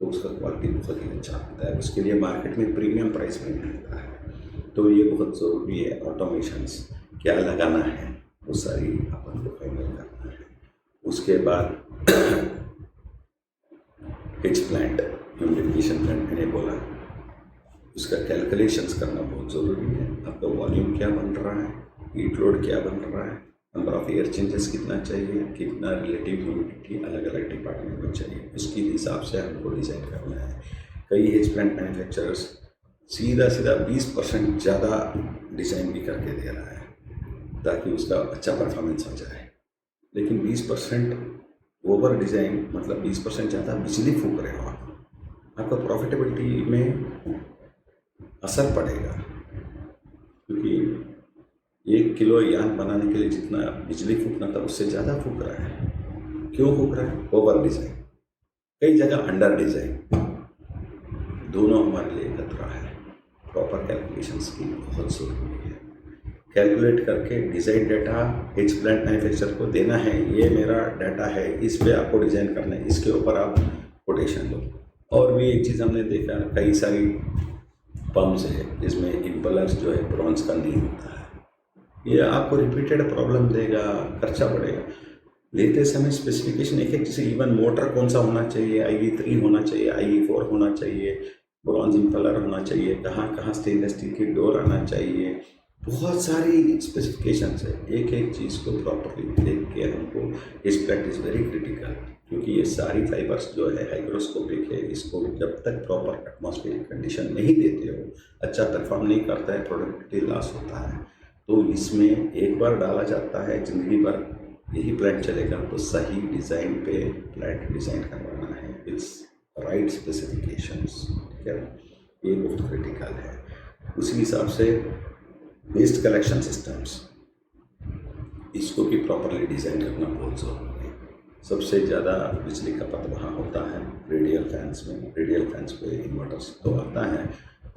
तो उसका क्वालिटी बहुत ही अच्छा होता है। उसके लिए मार्केट में प्रीमियम प्राइस में मिलता है। तो ये बहुत ज़रूरी है। ऑटोमेशंस क्या लगाना है वो सारी अपन को फाइनल करना है। उसके बाद हिच प्लांट, ह्यूमिडिफिकेशन प्लांट मैंने बोला, उसका कैलकुलेशंस करना बहुत ज़रूरी है। आपका वॉल्यूम क्या बन रहा है, हीट लोड क्या बन रहा है, नंबर ऑफ एयर चेंजेस कितना चाहिए, कितना रिलेटिव ह्यूमिडिटी अलग अलग डिपार्टमेंट में चाहिए, उसके हिसाब से हमको डिज़ाइन करना है। कई हिच प्लांट मैन्युफैक्चरर्स सीधा 20% ज़्यादा डिज़ाइन भी करके दे रहा है ताकि उसका अच्छा परफॉर्मेंस आ जाए, लेकिन 20% ओवर डिज़ाइन मतलब 20% ज़्यादा बिजली फूक रहे हो आपका प्रॉफिटेबिलिटी में असर पड़ेगा, क्योंकि 1 किलो यान बनाने के लिए जितना बिजली फूकना था उससे ज़्यादा फूक रहा है। क्यों फूक रहा है? ओवर डिज़ाइन, कई जगह अंडर डिज़ाइन, दोनों हमारे लिए खतरा है। प्रॉपर कैलकुलेशंस की बहुत ज़रूरी है। कैलकुलेट करके design data hitch plant manufacturer को देना है, ये मेरा डाटा है, इस पे आपको डिज़ाइन करना है, इसके ऊपर आप कोटेशन दो। और भी एक चीज़ हमने देखा, कई सारी पम्प्स है जिसमें इम्पलर्स जो है ब्रॉन्ज का नहीं होता है, ये आपको रिपीटेड प्रॉब्लम देगा, खर्चा बढ़ेगा। लेते समय स्पेसिफिकेशन एक जैसे इवन मोटर कौन सा होना चाहिए, IV3 होना चाहिए, IE4 होना चाहिए, ब्रॉन्ज इम्पलर होना चाहिए, कहाँ कहाँ स्टेनलेस स्टील की डोर आना चाहिए, बहुत सारी स्पेसिफिकेशंस है। एक एक चीज़ को प्रॉपरली देख के हमको, इस प्लांट इज़ वेरी क्रिटिकल, क्योंकि ये सारी फाइबर्स जो है हाइग्रोस्कोपिक है, इसको जब तक प्रॉपर एटमॉस्फेरिक कंडीशन नहीं देते हो, अच्छा परफॉर्म नहीं करता है, प्रोडक्टिविटी लॉस होता है। तो इसमें एक बार डाला जाता है, ज़िंदगी भर यही प्लांट चलेगा। तो सही डिज़ाइन पे प्लांट डिज़ाइन करवाना है, इट्स राइट स्पेसिफिकेशंस, ठीक है, ये बहुत क्रिटिकल है। उसी हिसाब से वेस्ट कलेक्शन सिस्टम्स, इसको भी प्रॉपरली डिज़ाइन करना बहुत ज़रूरी है। सबसे ज़्यादा बिजली खपत वहाँ होता है रेडियल फैंस में। रेडियल फैंस पे इन्वर्टर्स तो आता है,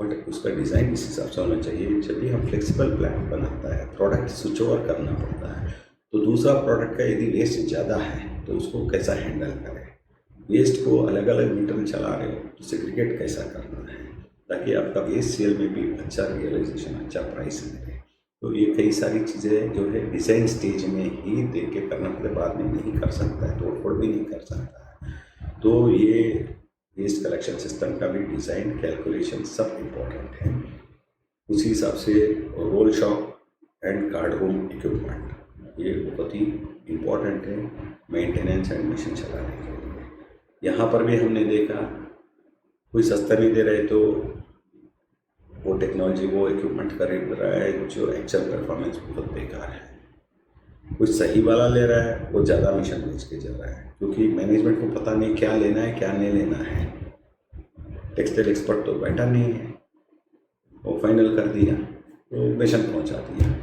बट उसका डिज़ाइन इस हिसाब से होना चाहिए। जब भी हम फ्लेक्सिबल प्लांट बनाता है, प्रोडक्ट स्विच ओवर करना पड़ता है, तो दूसरा प्रोडक्ट का यदि वेस्ट ज़्यादा है तो उसको कैसा हैंडल करें, वेस्ट को अलग अलग मीटर में चला रहे हो तो सेग्रीगेट कैसा करना है, ताकि आपका वेस्ट सेल में भी अच्छा रियलाइजेशन, अच्छा प्राइस मिले। तो ये कई सारी चीज़ें जो है डिज़ाइन स्टेज में ही देख के करना पड़ता है, बाद में नहीं कर सकता है, तोड़फोड़ भी नहीं कर सकता है। तो ये वेस्ट कलेक्शन सिस्टम का भी डिज़ाइन, कैलकुलेशन सब इम्पोर्टेंट है। उसी हिसाब से roll shop and card room equipment, ये बहुत ही इम्पोर्टेंट है मेंटेनेंस एंड मशीन चलाने के लिए। यहाँ पर भी हमने देखा कोई सस्ता नहीं दे रहे तो वो टेक्नोलॉजी, वो इक्विपमेंट खरीद रहा है जो एक्चुअल परफॉर्मेंस बहुत बेकार है। कुछ सही वाला ले रहा है, वो ज़्यादा मिशन बेच के जा रहा है, क्योंकि मैनेजमेंट को पता नहीं क्या लेना है क्या नहीं लेना है। टेक्सटाइल एक्सपर्ट तो बैठा नहीं है, वो फाइनल कर दिया, वो मिशन पहुंचा दिया,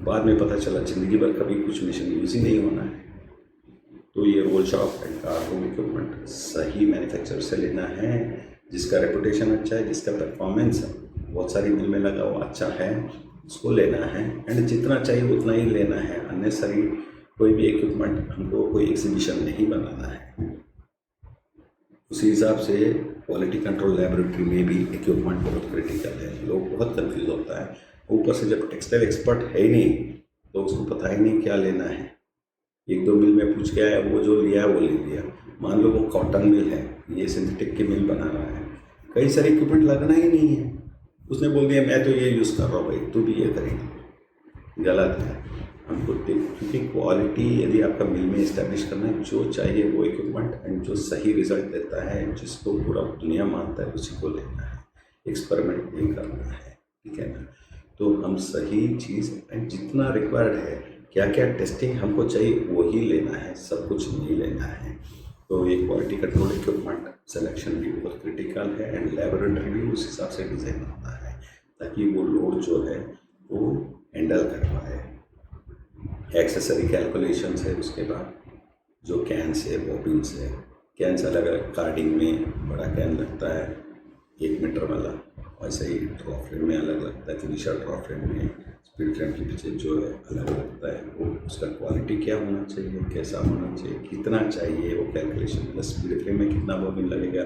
बाद में पता चला ज़िंदगी भर कभी कुछ मिशन यूज़ ही नहीं होना है। तो ये roll shop and card room equipment सही मैन्युफैक्चरर से लेना है, जिसका रेपुटेशन अच्छा है, जिसका परफॉर्मेंस बहुत सारी मिल में लगा हुआ अच्छा है, उसको लेना है। एंड जितना चाहिए उतना ही लेना है, अननेसरी कोई भी इक्विपमेंट हमको कोई एग्जीबिशन नहीं बनाना है। उसी हिसाब से क्वालिटी कंट्रोल लैबोरेटरी में भी इक्विपमेंट बहुत क्रिटिकल है, लोग बहुत कंफ्यूज होता है। ऊपर से जब टेक्सटाइल एक्सपर्ट है ही नहीं तो उसको पता ही नहीं क्या लेना है, एक दो मिल में पूछ के आया, वो जो लिया वो ले लिया। मान लो वो कॉटन मिल है, ये सिंथेटिक की मिल बना रहा है, कई सारे इक्विपमेंट लगना ही नहीं है, उसने बोल दिया मैं तो ये यूज़ कर रहा हूँ, भाई तू भी ये करेंगे, गलत है। हमको क्योंकि क्वालिटी यदि आपका मिल में इस्टेब्लिश करना है, जो चाहिए वो इक्विपमेंट एंड जो सही रिजल्ट देता है, जिसको पूरा दुनिया मानता है, उसी को लेना है, एक्सपेरिमेंट नहीं करना है, ठीक है ना। तो हम सही चीज़ एंड जितना रिक्वायर्ड है, क्या क्या टेस्टिंग हमको चाहिए वही लेना है, सब कुछ नहीं लेना है। तो ये क्वालिटी कंट्रोल इक्विपमेंट सिलेक्शन भी बहुत क्रिटिकल है एंड लैबोरेटरी भी उस हिसाब से डिज़ाइन होता है ताकि वो लोड जो है वो हैंडल कर पाए। एक्सेसरी कैलकुलेशंस है, उसके बाद जो कैन्स है, बॉबिन्स है, कैन्स अलग अलग कार्डिंग में बड़ा कैन लगता है 1 मीटर वाला, वैसे ही ड्रॉप फ्रेम में अलग लगता है, फिनिशर ड्रॉप फ्रेम में स्पीड फ्रेम के पीछे जो है अलग लगता है। वो उसका क्वालिटी क्या होना चाहिए, कैसा होना चाहिए, कितना चाहिए, वो कैलकुलेशन, प्लस स्पीड फ्रेम में कितना बॉबिन लगेगा,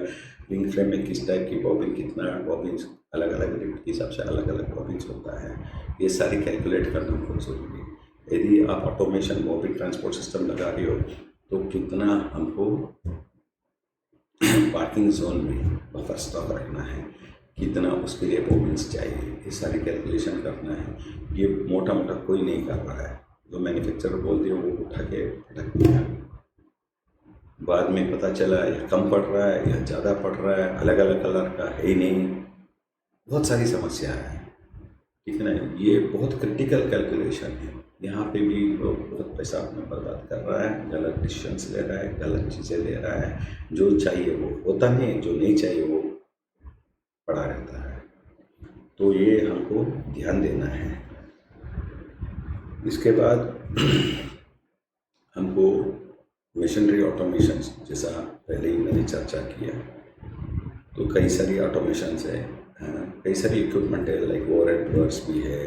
रिंग फ्रेम में किस टाइप की बॉबिन, कितना बॉबिन्स, अलग अलग रेट के हिसाब से अलग अलग बॉबिन्स होता है, ये सारी कैलकुलेट करना बहुत ज़रूरी है। यदि आप ऑटोमेशन मोबिल ट्रांसपोर्ट सिस्टम लगा रहे हो तो कितना हमको पार्किंग जोन में बफर स्टॉक रखना है, कितना उसके लिए मोबिल्स चाहिए, ये सारी कैलकुलेशन करना है। ये मोटा मोटा कोई नहीं कर रहा है। जो मैन्युफैक्चरर बोलते हैं वो उठा के पटक दिया, बाद में पता चला या कम पड़ रहा है या ज़्यादा पड़ रहा है, अलग अलग कलर का है ही नहीं। बहुत सारी समस्या है, ठीक है ना। ये बहुत क्रिटिकल कैलकुलेशन है। यहाँ पे भी लोग बहुत पैसा अपना बर्बाद कर रहा है, गलत डिसीजंस ले रहा है, गलत चीज़ें ले रहा है। जो चाहिए वो होता नहीं, जो नहीं चाहिए वो पड़ा रहता है। तो ये हमको ध्यान देना है। इसके बाद हमको मशीनरी ऑटोमेशन, जैसा पहले ही मैंने चर्चा किया, तो कई सारी ऑटोमेशंस है, कई सारी इक्विपमेंट है, लाइक ओवरहेड ड्रॉर्स भी है,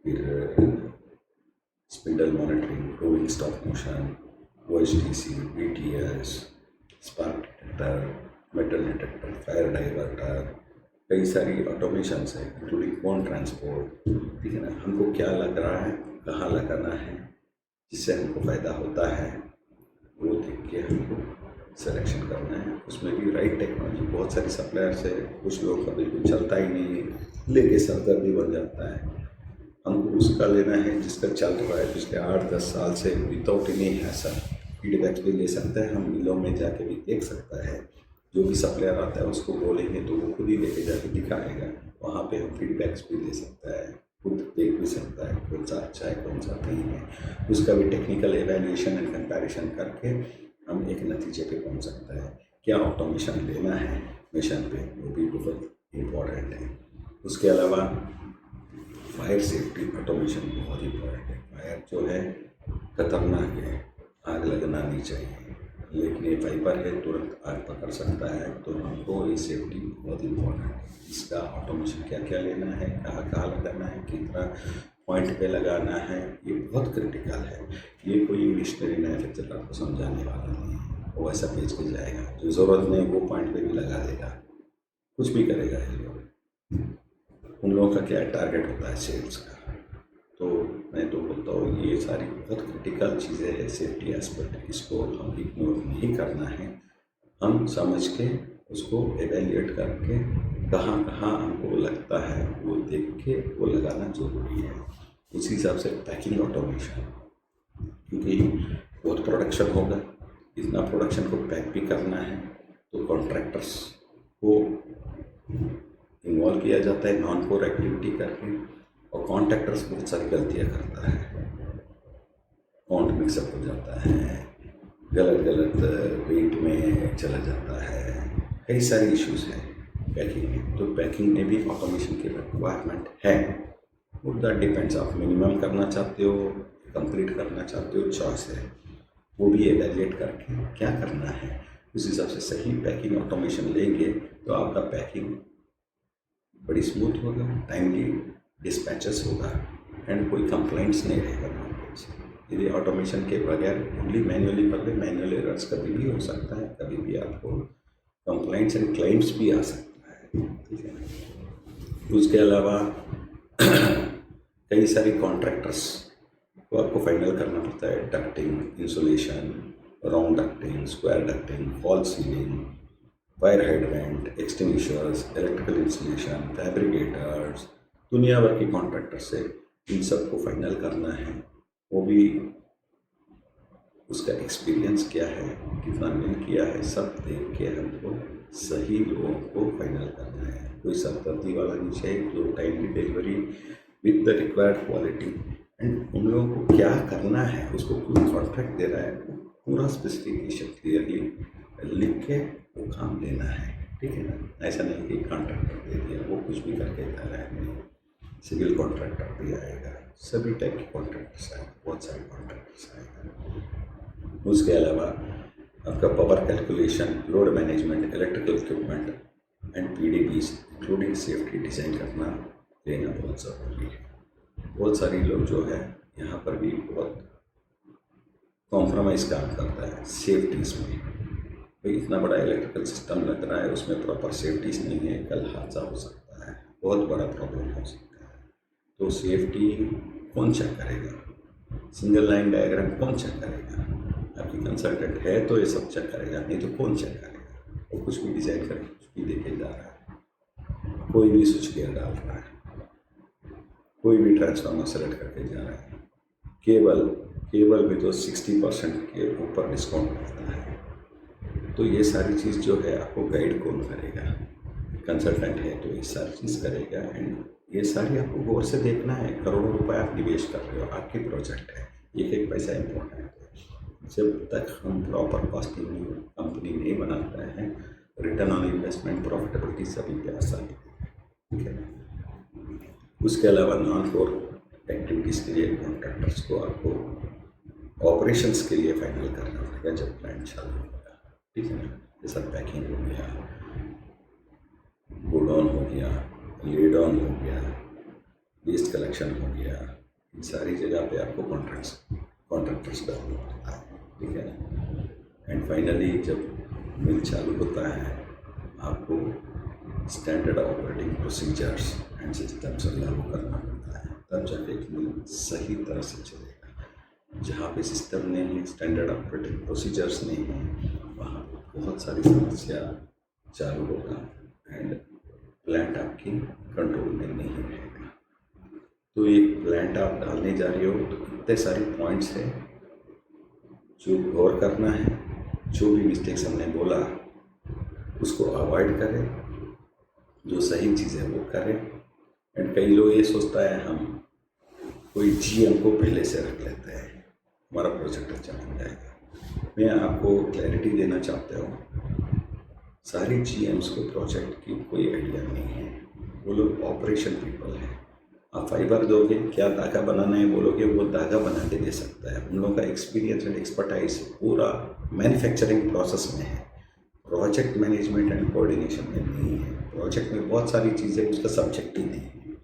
फिर spindle monitoring, rolling stop motion, OHTC, BTS, spark detector, metal detector, fire diverter, कई सारी ऑटोमेशंस है, इंक्लूडिंग फोन ट्रांसपोर्ट, ठीक है ना। हमको क्या लग रहा है, कहाँ लगाना है, जिससे हमको फ़ायदा होता है, वो देख के हमको सिलेक्शन करना है। उसमें भी राइट टेक्नोलॉजी, बहुत सारी सप्लायर्स है, कुछ लोगों का बिल्कुल चलता ही नहीं, लेके सरदर्दी बन जाता है। हमको उसका लेना है जिसका चल रहा है पिछले 8-10 साल से, विदाउट एनी हैसल। फीडबैक्स भी ले सकता है, हम मिलों में जाके भी देख सकता है। जो भी सप्लायर आता है उसको बोलेंगे तो वो खुद ही लेके जाके दिखाएगा, वहाँ पे हम फीडबैक्स भी दे सकता है, खुद देख भी सकता है कौन सा अच्छा है कौन सा नहीं है। उसका भी टेक्निकल एवेल्यूएशन एंड कंपैरिजन करके हम एक नतीजे पे पहुँच सकता है। क्या ऑटोमेशन लेना है मिशन पे, वो भी बहुत इम्पोर्टेंट है। उसके अलावा फायर सेफ्टी ऑटोमेशन बहुत इम्पोर्टेंट है। फायर जो है खतरनाक है, आग लगना नहीं चाहिए, लेकिन ये फाइबर है, तुरंत आग पकड़ सकता है। तो हमको ये सेफ्टी बहुत इम्पोर्टेंट है। इसका ऑटोमेशन क्या क्या लेना है, कहाँ कहाँ लगाना है, कितना पॉइंट पे लगाना है, ये बहुत क्रिटिकल है। ये कोई मिशनरी मैन्युफैक्चरर आपको समझाने वाला नहीं है, वो ऐसा बेच के जाएगा, जो ज़रूरत नहीं वो पॉइंट पे भी लगा देगा, कुछ भी करेगा ये लोग। उन लोगों का क्या टारगेट होता है सेल्स का। तो मैं तो बोलता हूँ ये सारी बहुत क्रिटिकल चीज़ें हैं, सेफ्टी एस्पेक्ट, इसको हम इग्नोर नहीं करना है। हम समझ के उसको एवेल्यूएट करके कहाँ कहाँ हमको लगता है वो देख के वो लगाना ज़रूरी है। उसी हिसाब से पैकिंग ऑटोमेशन, क्योंकि बहुत प्रोडक्शन होगा, इतना प्रोडक्शन को पैक भी करना है, तो कॉन्ट्रैक्टर्स को इन्वॉल्व किया जाता है नॉन कोर एक्टिविटी करके। और कॉन्ट्रैक्टर्स बहुत सारी गलतियाँ करता है, काउंट मिक्सअप हो जाता है, गलत गलत वेट में चला जाता है, कई सारी इश्यूज हैं पैकिंग में। तो पैकिंग में भी ऑटोमेशन की रिक्वायरमेंट है। वो दैट डिपेंड्स, आप मिनिमम करना चाहते हो, कंप्लीट करना चाहते हो, चॉइस है। वो भी एवेल्यूएट करके क्या करना है, उस हिसाब से सही पैकिंग ऑटोमेशन लेंगे तो आपका पैकिंग बड़ी स्मूथ होगा, टाइमली डिस्पैचेस होगा एंड कोई कंप्लेंट्स नहीं रहेगा मार्केट से। यदि ऑटोमेशन के बगैर ओनली मैन्युअली कर ले, मैन्युअल एरर्स कभी भी हो सकता है, कभी भी आपको कंप्लेंट्स एंड क्लेम्स भी आ सकता है, ठीक है ना। उसके अलावा कई सारी कॉन्ट्रैक्टर्स को आपको फाइनल करना पड़ता है, ducting, insulation, round ducting, square ducting, fall ceiling, fire hydrant, extinguishers, electrical installation, fabricators, दुनिया भर के कॉन्ट्रैक्टर्स से इन सब को फाइनल करना है। वो भी उसका एक्सपीरियंस क्या है, कितना मिल किया है, सब देख के हमको सही लोगों को फाइनल करना है। कोई सरदर्दी वाला नहीं चाहिए, जो timely delivery with the required quality and उन लोगों को क्या करना है, उसको कोई कॉन्ट्रैक्ट दे रहा है पूरा स्पेसिफिकेशन क्लियरली लिख के वो काम लेना है, ठीक है ना। ऐसा नहीं कि कॉन्ट्रैक्टर दे दिया वो कुछ भी करके जा रहा है, नहीं। सिविल कॉन्ट्रैक्टर भी आएगा, सभी टाइप के कॉन्ट्रैक्टर्स आएंगे, बहुत सारे कॉन्ट्रैक्टर्स आएंगे। उसके अलावा आपका power calculation, load management, electrical equipment and PDBs including safety design करना लेना बहुत ज़रूरी है। बहुत सारी लोग जो है यहाँ पर भी बहुत कॉम्प्रोमाइज़ काम करता है सेफ्टीज़ में। भाई इतना बड़ा इलेक्ट्रिकल सिस्टम लग रहा है, उसमें प्रॉपर सेफ्टीज़ नहीं है, कल हादसा हो सकता है, बहुत बड़ा प्रॉब्लम हो सकता है। तो सेफ्टी कौन चेक करेगा? सिंगल लाइन डायग्राम कौन चेक करेगा? आपकी कंसल्टेंट है तो ये सब चेक करेगा, नहीं तो कौन चेक करेगा? वो कुछ भी डिजाइन करके कुछ भी देखे जा रहा है, कोई भी स्विच गियर डाल रहा है, कोई भी ट्रांसफार्मर सेलेक्ट करके जा रहा है। केबल केबल में तो 60% के ऊपर डिस्काउंट मिलता है। तो ये सारी चीज़ जो है आपको गाइड कौन करेगा? कंसल्टेंट है तो ये सारी चीज़ करेगा। एंड ये सारी आपको गौर से देखना है। करोड़ों रुपए आप निवेश कर रहे हो, आपकी प्रोजेक्ट है, एक एक पैसा इम्पोर्टेंट है। जब तक हम प्रॉपर कॉस्टिंग कंपनी नहीं बनाते हैं, रिटर्न ऑन इन्वेस्टमेंट, प्रॉफिटेबिलिटी सभी पे आसानी है, ठीक है। उसके अलावा नॉन कोर एक्टिविटीज़ के लिए कॉन्ट्रैक्टर्स को आपको ऑपरेशंस के लिए फाइनल करना पड़ेगा जब प्लांट चालू होगा, ठीक है ना। जैसा पैकिंग हो गया, गोडाउन हो गया, लेड ऑन हो गया, वेस्ट कलेक्शन हो गया, इन सारी जगह पे आपको कॉन्ट्रैक्टर्स डालना पड़ता है, ठीक है ना। एंड फाइनली जब मिल चालू होता है, आपको standard operating procedures and systems लागू करना पड़ता है, तब जाके मिल सही तरह से चलेगा। जहाँ पे सिस्टम नहीं है, स्टैंडर्ड ऑपरेटिंग प्रोसीजर्स नहीं है, वहाँ बहुत सारी समस्या चालू होगा एंड प्लांट आपकी कंट्रोल में नहीं रहेगा। तो एक प्लांट आप डालने जा रहे हो तो इतने सारे पॉइंट्स हैं जो गौर करना है। जो भी मिस्टेक्स हमने बोला उसको अवॉइड करें, जो सही चीज़ है वो करें। एंड कई लोग ये सोचता है हम कोई जीएम को पहले से रख लेते हैं, हमारा प्रोजेक्ट अच्छा बन जाएगा। मैं आपको क्लैरिटी देना चाहता हूँ, सारी जीएम्स को प्रोजेक्ट की कोई आइडिया नहीं है, वो लोग ऑपरेशन पीपल हैं। आप फाइबर दोगे, क्या धागा बनाना है बोलोगे, वो धागा बना के दे सकता है। उन लोगों का एक्सपीरियंस एंड एक्सपर्टाइज पूरा मैन्युफैक्चरिंग प्रोसेस में है, प्रोजेक्ट मैनेजमेंट एंड कोऑर्डिनेशन में नहीं है। प्रोजेक्ट में बहुत सारी चीज़ें उसका सब्जेक्ट ही नहीं है,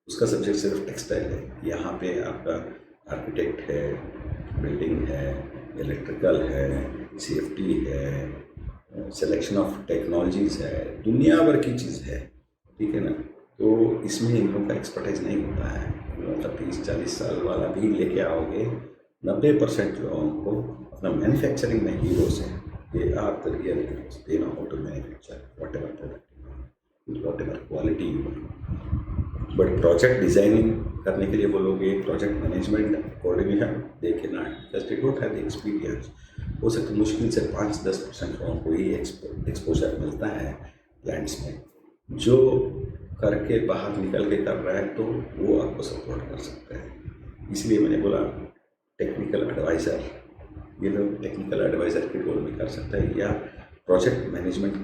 उसका सब्जेक्ट सिर्फ टेक्सटाइल है। यहाँ पे आपका आर्किटेक्ट है, बिल्डिंग है, इलेक्ट्रिकल है, सेफ्टी है, सिलेक्शन ऑफ टेक्नोलॉजीज़ है, दुनिया भर की चीज़ है, ठीक है ना। तो इसमें इन लोगों का एक्सपर्टाइज नहीं होता है। इन लोगों का 30-40 साल वाला भी लेके आओगे, 90% लोगों को अपना मैन्युफैक्चरिंग में हीरोज हैं। They are the real heroes, they know how to manufacture whatever product, whatever quality you want. But project designing करने के लिए बोलोगे, project management coordination, they cannot because they don't have the experience. हो सकता है मुश्किल से 5-10% लोगों को ही एक्सपोजर मिलता है प्लांट्स में, जो करके बाहर निकल के कर रहा है तो वो आपको सपोर्ट कर सकता है। इसलिए मैंने बोला टेक्निकल एडवाइज़र, ये लोग टेक्निकल एडवाइज़र के रोल में कर सकता है, या प्रोजेक्ट मैनेजमेंट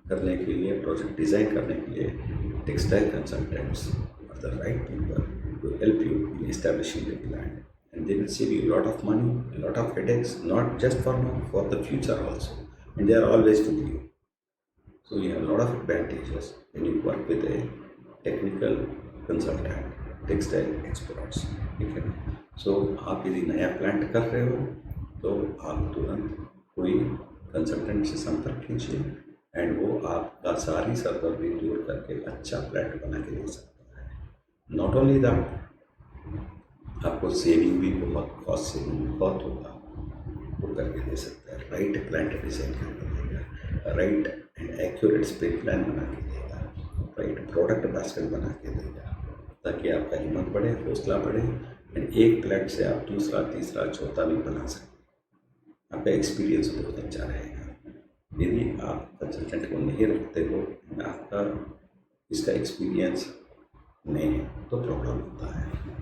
करने के लिए, प्रोजेक्ट डिज़ाइन करने के लिए textile consultants are the right people to help you in establishing the plant. And they will save you a lot of money, a lot of headaches, not just for now, for the future also. And they are always with you. So you have a lot of advantages when you work with a technical consultant, textile experts. ठीक है। So आप यदि नया plant कर रहे हो तो आप तुरंत कोई कंसल्टेंट से संपर्क कीजिए एंड वो आपका सारी सरदर्दी दूर करके अच्छा प्लांट बना के दे सकता है। नॉट ओनली दैट, आपको सेविंग भी बहुत, कॉस्ट सेविंग भी बहुत होगा, वो करके दे सकता है। राइट प्लांट डिज़ाइन करके देगा, right and accurate space plan बना के देगा, राइट प्रोडक्ट बास्केट बना के देगा, ताकि आपका हिम्मत बढ़े, हौसला बढ़े एंड एक प्लांट से आप दूसरा, तीसरा, चौथा भी बना सकते। आपका एक्सपीरियंस बहुत अच्छा रहेगा। यदि आप कंसल्टेंट को नहीं रखते हो, आपका इसका एक्सपीरियंस नहीं है तो प्रॉब्लम होता है।